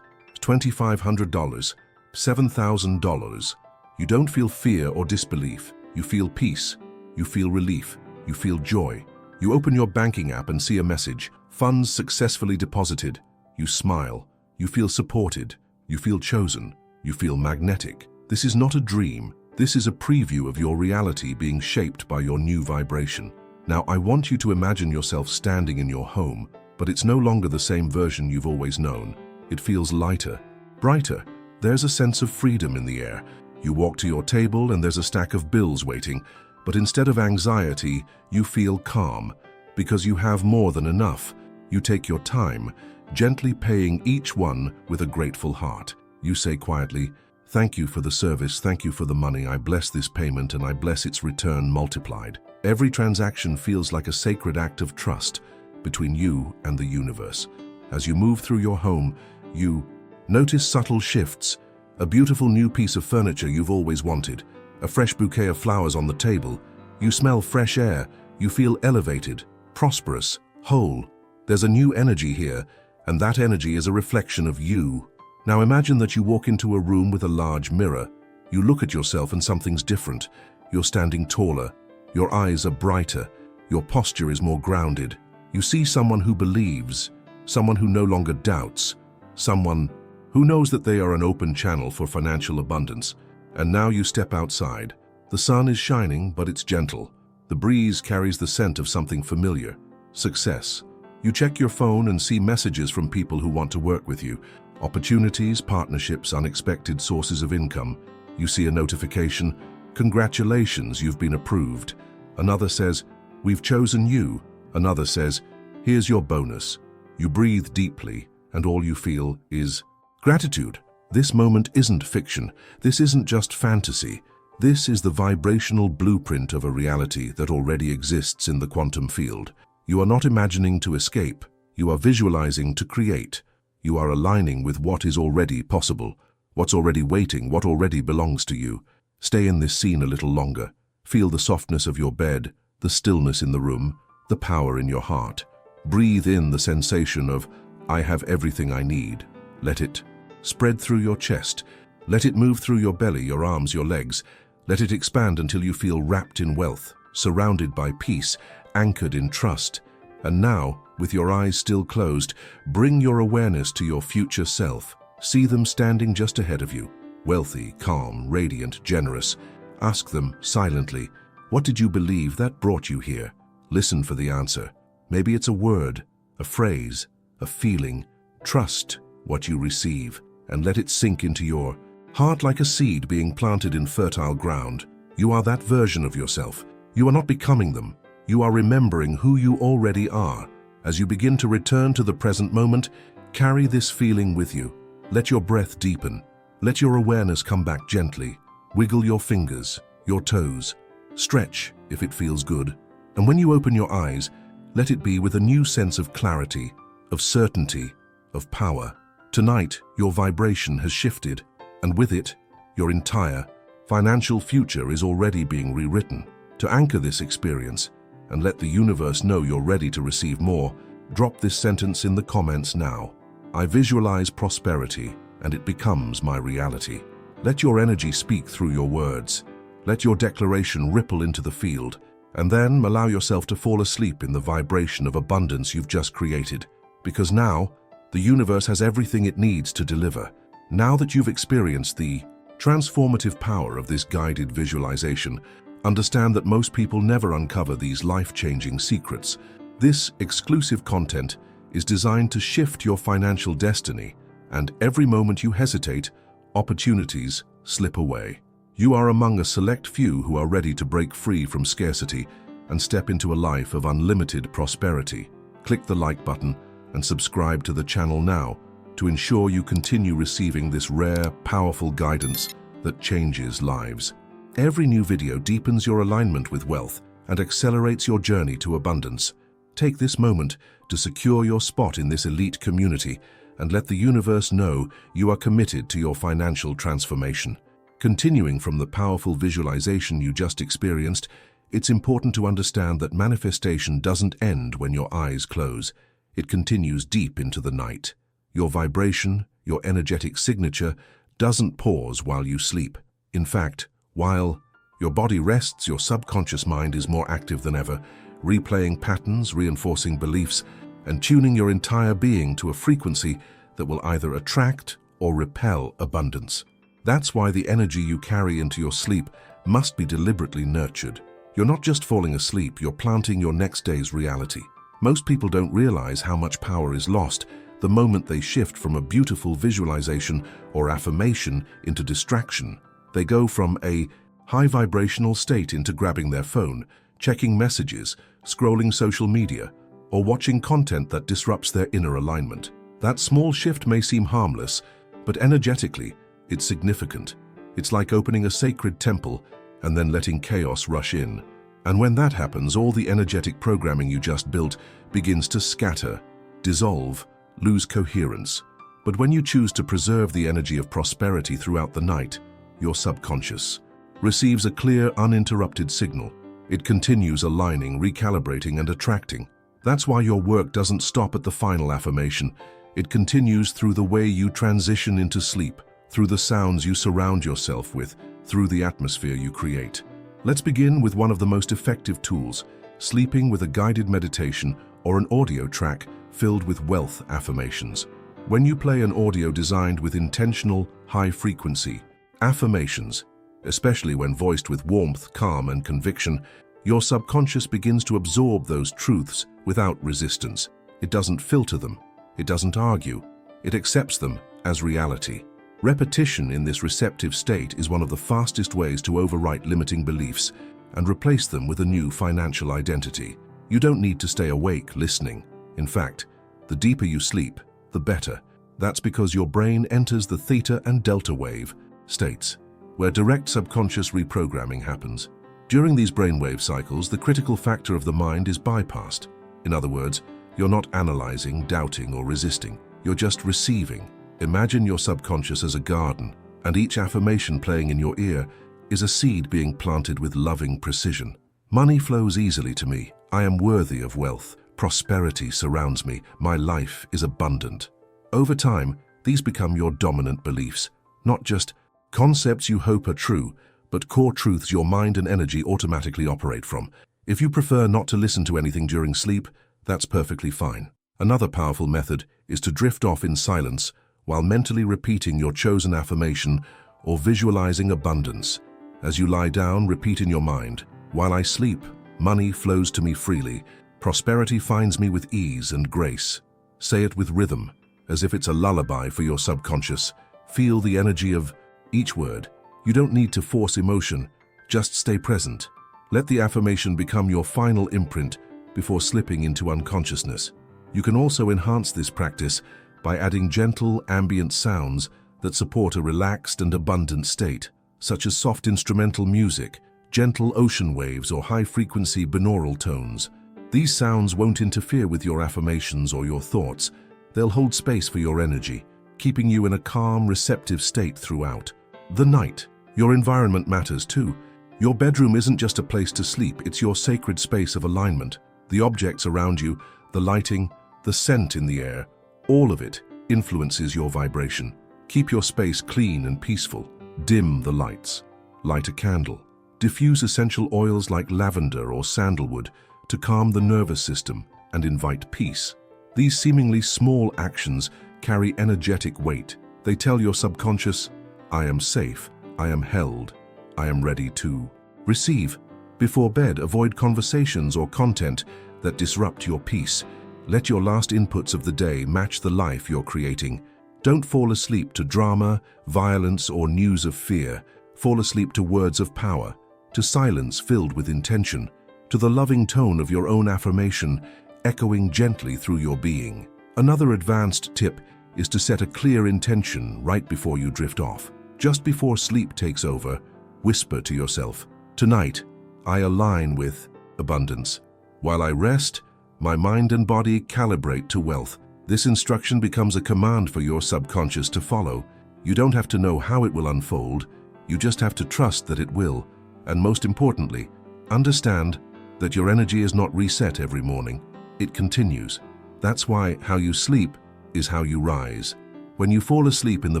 $2,500, $7,000. You don't feel fear or disbelief. You feel peace. You feel relief. You feel joy. You open your banking app and see a message, funds successfully deposited. You smile. You feel supported. You feel chosen. You feel magnetic. This is not a dream. This is a preview of your reality being shaped by your new vibration. Now, I want you to imagine yourself standing in your home, but it's no longer the same version you've always known. It feels lighter, brighter. There's a sense of freedom in the air. You walk to your table and there's a stack of bills waiting, but instead of anxiety, you feel calm, because you have more than enough. You take your time, gently paying each one with a grateful heart. You say quietly, "Thank you for the service, thank you for the money, I bless this payment and I bless its return multiplied." Every transaction feels like a sacred act of trust between you and the universe. As you move through your home, you notice subtle shifts, a beautiful new piece of furniture you've always wanted, a fresh bouquet of flowers on the table. You smell fresh air, you feel elevated, prosperous, whole. There's a new energy here, and that energy is a reflection of you. Now imagine that you walk into a room with a large mirror. You look at yourself and something's different. You're standing taller, your eyes are brighter, your posture is more grounded. You see someone who believes, someone who no longer doubts, someone who knows that they are an open channel for financial abundance. And now you step outside. The sun is shining, but it's gentle. The breeze carries the scent of something familiar, success. You check your phone and see messages from people who want to work with you. Opportunities, partnerships, unexpected sources of income. You see a notification, "Congratulations, you've been approved." Another says, "We've chosen you." Another says, "Here's your bonus." You breathe deeply, and all you feel is gratitude. This moment isn't fiction. This isn't just fantasy. This is the vibrational blueprint of a reality that already exists in the quantum field. You are not imagining to escape. You are visualizing to create. You are aligning with what is already possible, what's already waiting, what already belongs to you. Stay in this scene a little longer. Feel the softness of your bed, the stillness in the room, the power in your heart. Breathe in the sensation of, "I have everything I need." Let it spread through your chest. Let it move through your belly, your arms, your legs. Let it expand until you feel wrapped in wealth, surrounded by peace, anchored in trust. And now, with your eyes still closed, bring your awareness to your future self. See them standing just ahead of you, wealthy, calm, radiant, generous. Ask them silently, "What did you believe that brought you here?" Listen for the answer. Maybe it's a word, a phrase, a feeling. Trust what you receive and let it sink into your heart like a seed being planted in fertile ground. You are that version of yourself. You are not becoming them. You are remembering who you already are. As you begin to return to the present moment, carry this feeling with you. Let your breath deepen. Let your awareness come back gently. Wiggle your fingers, your toes. Stretch if it feels good. And when you open your eyes, let it be with a new sense of clarity, of certainty, of power. Tonight, your vibration has shifted, and with it, your entire financial future is already being rewritten. To anchor this experience and let the universe know you're ready to receive more, drop this sentence in the comments now. I visualize prosperity, and it becomes my reality. Let your energy speak through your words. Let your declaration ripple into the field, and then allow yourself to fall asleep in the vibration of abundance you've just created. Because now, the universe has everything it needs to deliver. Now that you've experienced the transformative power of this guided visualization, understand that most people never uncover these life-changing secrets. This exclusive content is designed to shift your financial destiny, and every moment you hesitate, opportunities slip away. You are among a select few who are ready to break free from scarcity and step into a life of unlimited prosperity. Click the like button and subscribe to the channel now to ensure you continue receiving this rare, powerful guidance that changes lives. Every new video deepens your alignment with wealth and accelerates your journey to abundance. Take this moment to secure your spot in this elite community and let the universe know you are committed to your financial transformation. Continuing from the powerful visualization you just experienced, it's important to understand that manifestation doesn't end when your eyes close. It continues deep into the night. Your vibration, your energetic signature, doesn't pause while you sleep. In fact, while your body rests, your subconscious mind is more active than ever, replaying patterns, reinforcing beliefs, and tuning your entire being to a frequency that will either attract or repel abundance. That's why the energy you carry into your sleep must be deliberately nurtured. You're not just falling asleep, you're planting your next day's reality. Most people don't realize how much power is lost the moment they shift from a beautiful visualization or affirmation into distraction. They go from a high vibrational state into grabbing their phone, checking messages, scrolling social media, or watching content that disrupts their inner alignment. That small shift may seem harmless, but energetically, it's significant. It's like opening a sacred temple and then letting chaos rush in. And when that happens, all the energetic programming you just built begins to scatter, dissolve, lose coherence. But when you choose to preserve the energy of prosperity throughout the night, your subconscious receives a clear, uninterrupted signal. It continues aligning, recalibrating, and attracting. That's why your work doesn't stop at the final affirmation. It continues through the way you transition into sleep, through the sounds you surround yourself with, through the atmosphere you create. Let's begin with one of the most effective tools, sleeping with a guided meditation or an audio track filled with wealth affirmations. When you play an audio designed with intentional, high-frequency affirmations, especially when voiced with warmth, calm, and conviction, your subconscious begins to absorb those truths without resistance. It doesn't filter them. It doesn't argue. It accepts them as reality. Repetition in this receptive state is one of the fastest ways to overwrite limiting beliefs and replace them with a new financial identity. You don't need to stay awake listening. In fact, the deeper you sleep, the better. That's because your brain enters the theta and delta wave states, where direct subconscious reprogramming happens. During these brainwave cycles, the critical factor of the mind is bypassed. In other words, you're not analyzing, doubting, or resisting. You're just receiving. Imagine your subconscious as a garden, and each affirmation playing in your ear is a seed being planted with loving precision. Money flows easily to me. I am worthy of wealth. Prosperity surrounds me. My life is abundant. Over time, these become your dominant beliefs, not just concepts you hope are true, but core truths your mind and energy automatically operate from. If you prefer not to listen to anything during sleep, that's perfectly fine. Another powerful method is to drift off in silence while mentally repeating your chosen affirmation or visualizing abundance. As you lie down, repeat in your mind, "While I sleep, money flows to me freely. Prosperity finds me with ease and grace." Say it with rhythm, as if it's a lullaby for your subconscious. Feel the energy of each word. You don't need to force emotion, just stay present. Let the affirmation become your final imprint before slipping into unconsciousness. You can also enhance this practice by adding gentle, ambient sounds that support a relaxed and abundant state, such as soft instrumental music, gentle ocean waves, or high-frequency binaural tones. These sounds won't interfere with your affirmations or your thoughts. They'll hold space for your energy, keeping you in a calm, receptive state throughout the night. Your environment matters too. Your bedroom isn't just a place to sleep, it's your sacred space of alignment. The objects around you, the lighting, the scent in the air, all of it influences your vibration. Keep your space clean and peaceful. Dim the lights. Light a candle. Diffuse essential oils like lavender or sandalwood to calm the nervous system and invite peace. These seemingly small actions carry energetic weight. They tell your subconscious, "I am safe, I am held, I am ready to receive." Before bed, avoid conversations or content that disrupt your peace. Let your last inputs of the day match the life you're creating. Don't fall asleep to drama, violence, or news of fear. Fall asleep to words of power, to silence filled with intention, to the loving tone of your own affirmation echoing gently through your being. Another advanced tip is to set a clear intention right before you drift off. Just before sleep takes over, whisper to yourself, "Tonight, I align with abundance. While I rest, my mind and body calibrate to wealth." This instruction becomes a command for your subconscious to follow. You don't have to know how it will unfold, you just have to trust that it will. And most importantly, understand that your energy is not reset every morning. It continues. That's why how you sleep is how you rise. When you fall asleep in the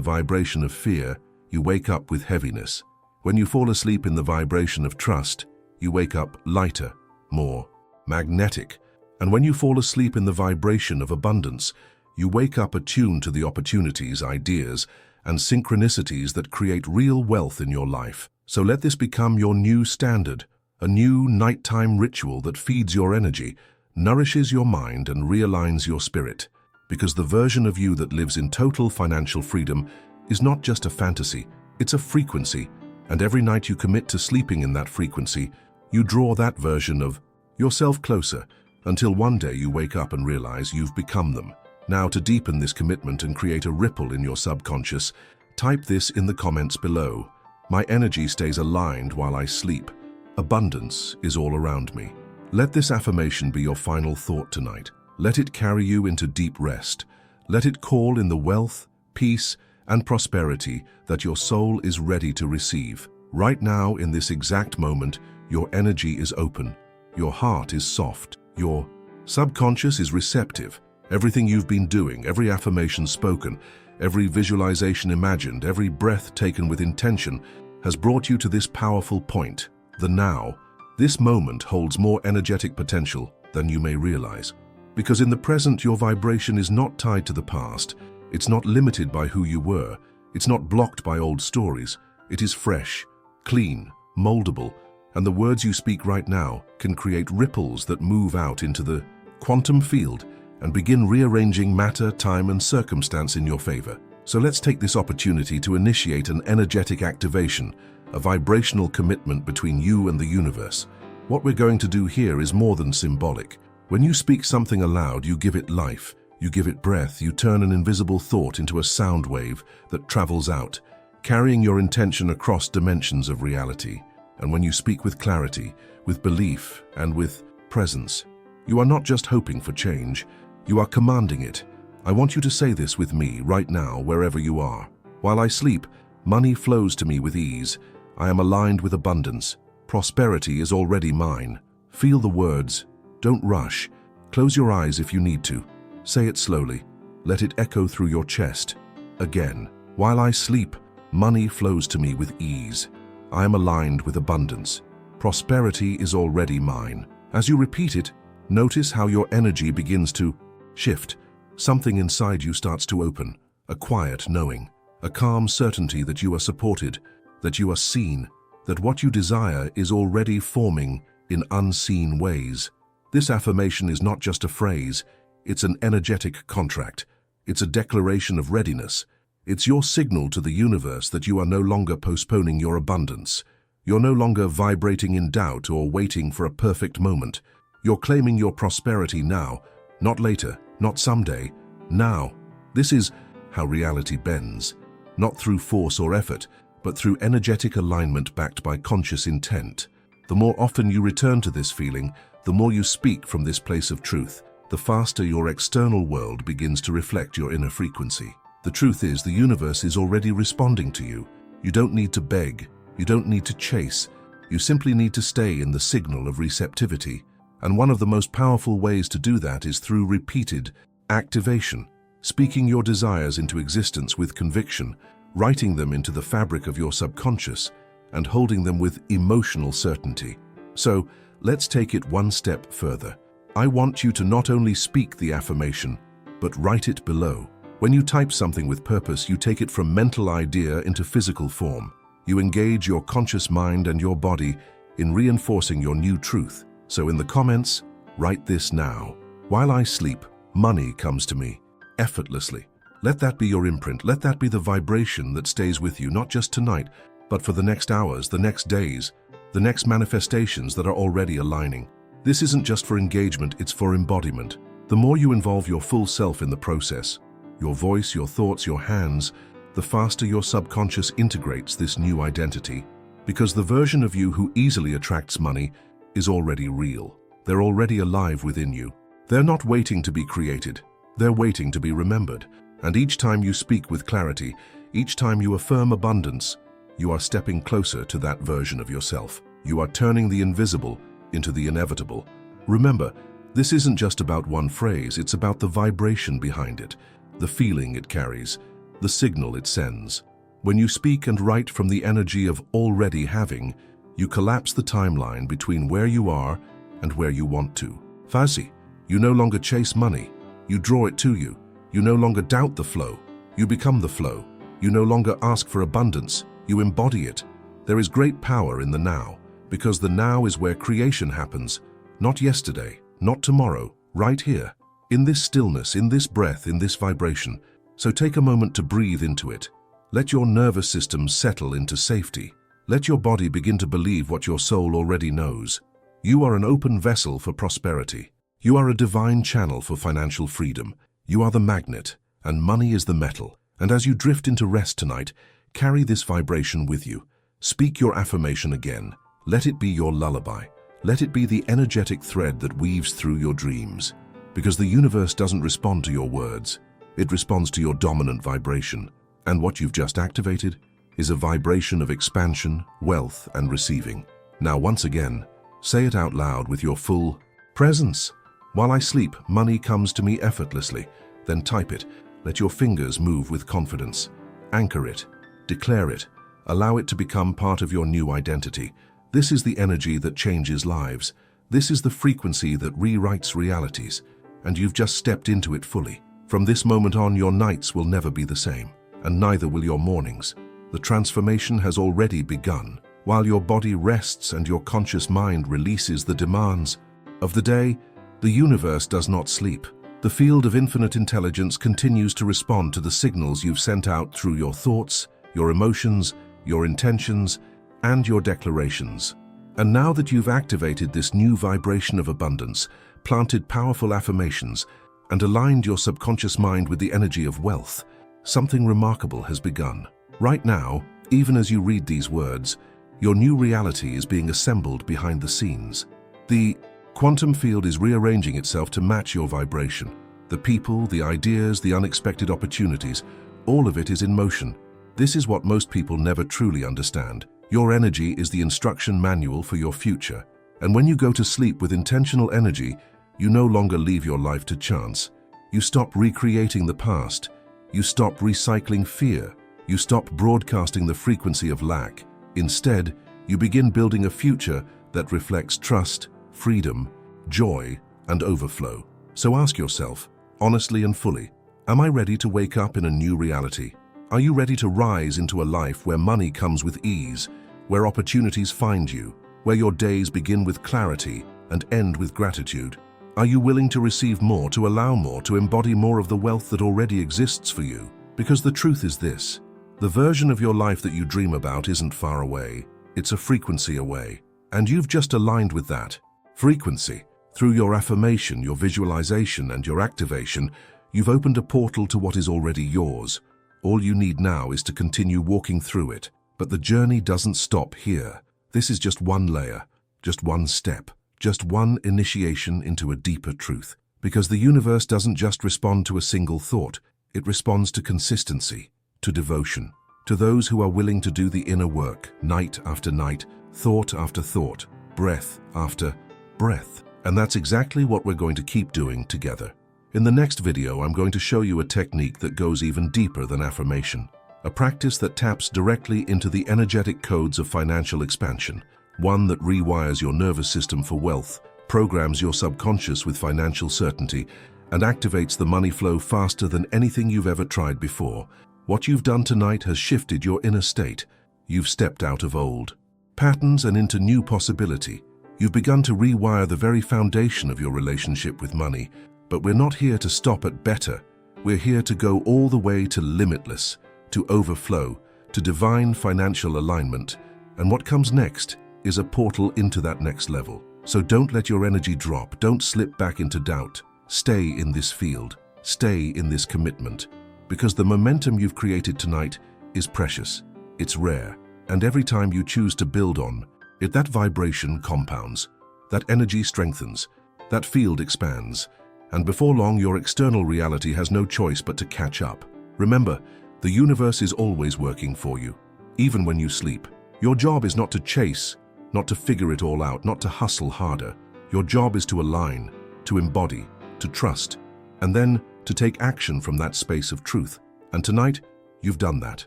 vibration of fear, you wake up with heaviness. When you fall asleep in the vibration of trust, you wake up lighter, more magnetic. And when you fall asleep in the vibration of abundance, you wake up attuned to the opportunities, ideas, and synchronicities that create real wealth in your life. So let this become your new standard, a new nighttime ritual that feeds your energy, nourishes your mind, and realigns your spirit. Because the version of you that lives in total financial freedom is not just a fantasy, it's a frequency. And every night you commit to sleeping in that frequency, you draw that version of yourself closer, until one day you wake up and realize you've become them. Now, to deepen this commitment and create a ripple in your subconscious, type this in the comments below. My energy stays aligned while I sleep. Abundance is all around me. Let this affirmation be your final thought tonight. Let it carry you into deep rest. Let it call in the wealth, peace, and prosperity that your soul is ready to receive. Right now, in this exact moment, your energy is open. Your heart is soft. Your subconscious is receptive. Everything you've been doing, every affirmation spoken, every visualization imagined, every breath taken with intention has brought you to this powerful point, the now. This moment holds more energetic potential than you may realize. Because in the present, your vibration is not tied to the past. It's not limited by who you were. It's not blocked by old stories. It is fresh, clean, moldable, and the words you speak right now can create ripples that move out into the quantum field and begin rearranging matter, time, and circumstance in your favor. So let's take this opportunity to initiate an energetic activation, a vibrational commitment between you and the universe. What we're going to do here is more than symbolic. When you speak something aloud, you give it life, you give it breath, you turn an invisible thought into a sound wave that travels out, carrying your intention across dimensions of reality. And when you speak with clarity, with belief, and with presence, you are not just hoping for change, you are commanding it. I want you to say this with me right now, wherever you are. While I sleep, money flows to me with ease. I am aligned with abundance. Prosperity is already mine. Feel the words. Don't rush. Close your eyes if you need to. Say it slowly. Let it echo through your chest. Again. While I sleep, money flows to me with ease. I am aligned with abundance. Prosperity is already mine. As you repeat it, notice how your energy begins to shift. Something inside you starts to open, a quiet knowing, a calm certainty that you are supported, that you are seen, that what you desire is already forming in unseen ways. This affirmation is not just a phrase, it's an energetic contract. It's a declaration of readiness. It's your signal to the universe that you are no longer postponing your abundance. You're no longer vibrating in doubt or waiting for a perfect moment. You're claiming your prosperity now, not later, not someday, now. This is how reality bends, not through force or effort, but through energetic alignment backed by conscious intent. The more often you return to this feeling, the more you speak from this place of truth, the faster your external world begins to reflect your inner frequency. The truth is, the universe is already responding to you. You don't need to beg. You don't need to chase. You simply need to stay in the signal of receptivity. And one of the most powerful ways to do that is through repeated activation, speaking your desires into existence with conviction, writing them into the fabric of your subconscious, and holding them with emotional certainty. So, let's take it one step further. I want you to not only speak the affirmation, but write it below. When you type something with purpose, you take it from mental idea into physical form. You engage your conscious mind and your body in reinforcing your new truth. So in the comments, write this now. While I sleep, money comes to me effortlessly. Let that be your imprint. Let that be the vibration that stays with you, not just tonight, but for the next hours, the next days, the next manifestations that are already aligning. This isn't just for engagement, it's for embodiment. The more you involve your full self in the process, your voice, your thoughts, your hands, the faster your subconscious integrates this new identity. Because the version of you who easily attracts money is already real. They're already alive within you. They're not waiting to be created. They're waiting to be remembered. And each time you speak with clarity, each time you affirm abundance, you are stepping closer to that version of yourself. You are turning the invisible into the inevitable. Remember, this isn't just about one phrase, it's about the vibration behind it, the feeling it carries, the signal it sends. When you speak and write from the energy of already having, you collapse the timeline between where you are and where you want to. Fuzzy, you no longer chase money, you draw it to you. You no longer doubt the flow, you become the flow. You no longer ask for abundance, you embody it. There is great power in the now, because the now is where creation happens, not yesterday, not tomorrow, right here, in this stillness, in this breath, in this vibration. So take a moment to breathe into it. Let your nervous system settle into safety. Let your body begin to believe what your soul already knows. You are an open vessel for prosperity. You are a divine channel for financial freedom. You are the magnet, and money is the metal. And as you drift into rest tonight, carry this vibration with you. Speak your affirmation again. Let it be your lullaby. Let it be the energetic thread that weaves through your dreams. Because the universe doesn't respond to your words. It responds to your dominant vibration. And what you've just activated is a vibration of expansion, wealth, and receiving. Now, once again, say it out loud with your full presence. While I sleep, money comes to me effortlessly. Then type it. Let your fingers move with confidence. Anchor it. Declare it. Allow it to become part of your new identity. This is the energy that changes lives. This is the frequency that rewrites realities. And you've just stepped into it fully. From this moment on, your nights will never be the same. And neither will your mornings. The transformation has already begun. While your body rests and your conscious mind releases the demands of the day, the universe does not sleep. The field of infinite intelligence continues to respond to the signals you've sent out through your thoughts, your emotions, your intentions, and your declarations. And now that you've activated this new vibration of abundance, planted powerful affirmations, and aligned your subconscious mind with the energy of wealth, something remarkable has begun. Right now, even as you read these words, your new reality is being assembled behind the scenes. The quantum field is rearranging itself to match your vibration. The people, the ideas, the unexpected opportunities, all of it is in motion. This is what most people never truly understand. Your energy is the instruction manual for your future. And when you go to sleep with intentional energy, you no longer leave your life to chance. You stop recreating the past. You stop recycling fear. You stop broadcasting the frequency of lack. Instead, you begin building a future that reflects trust, freedom, joy, and overflow. So ask yourself, honestly and fully, am I ready to wake up in a new reality? Are you ready to rise into a life where money comes with ease, where opportunities find you, where your days begin with clarity and end with gratitude? Are you willing to receive more, to allow more, to embody more of the wealth that already exists for you? Because the truth is this, the version of your life that you dream about isn't far away, it's a frequency away. And you've just aligned with that frequency. Through your affirmation, your visualization, and your activation, you've opened a portal to what is already yours. All you need now is to continue walking through it. But the journey doesn't stop here. This is just one layer, just one step, just one initiation into a deeper truth. Because the universe doesn't just respond to a single thought, it responds to consistency, to devotion, to those who are willing to do the inner work, night after night, thought after thought, breath after breath. And that's exactly what we're going to keep doing together. In the next video, I'm going to show you a technique that goes even deeper than affirmation. A practice that taps directly into the energetic codes of financial expansion. One that rewires your nervous system for wealth, programs your subconscious with financial certainty, and activates the money flow faster than anything you've ever tried before. What you've done tonight has shifted your inner state. You've stepped out of old patterns and into new possibility. You've begun to rewire the very foundation of your relationship with money. But we're not here to stop at better. We're here to go all the way to limitless, to overflow, to divine financial alignment, and what comes next is a portal into that next level. So don't let your energy drop, don't slip back into doubt. Stay in this field, stay in this commitment, because the momentum you've created tonight is precious, it's rare, and every time you choose to build on it, that vibration compounds, that energy strengthens, that field expands, and before long your external reality has no choice but to catch up. Remember, the universe is always working for you, even when you sleep. Your job is not to chase, not to figure it all out, not to hustle harder. Your job is to align, to embody, to trust, and then to take action from that space of truth. And tonight, you've done that.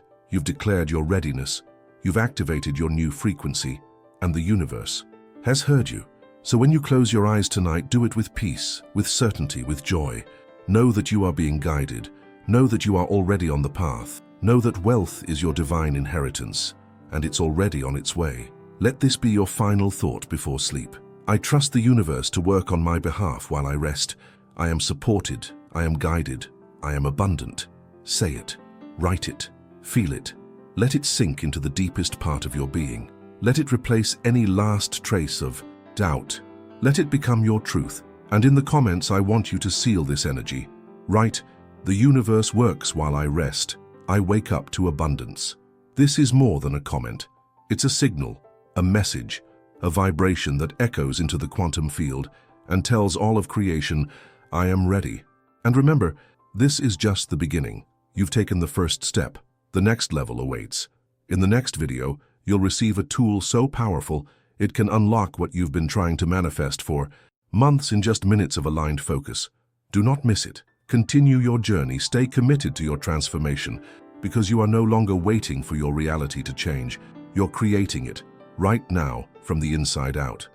You've declared your readiness, you've activated your new frequency, and the universe has heard you. So when you close your eyes tonight, do it with peace, with certainty, with joy. Know that you are being guided. Know that you are already on the path. Know that wealth is your divine inheritance, and it's already on its way. Let this be your final thought before sleep. I trust the universe to work on my behalf while I rest. I am supported, I am guided, I am abundant. Say it, write it, feel it. Let it sink into the deepest part of your being. Let it replace any last trace of doubt. Let it become your truth. And in the comments, I want you to seal this energy. Write, the universe works while I rest. I wake up to abundance. This is more than a comment. It's a signal, a message, a vibration that echoes into the quantum field and tells all of creation, I am ready. And remember, this is just the beginning. You've taken the first step. The next level awaits. In the next video, you'll receive a tool so powerful it can unlock what you've been trying to manifest for months in just minutes of aligned focus. Do not miss it. Continue your journey. Stay committed to your transformation, because you are no longer waiting for your reality to change. You're creating it right now from the inside out.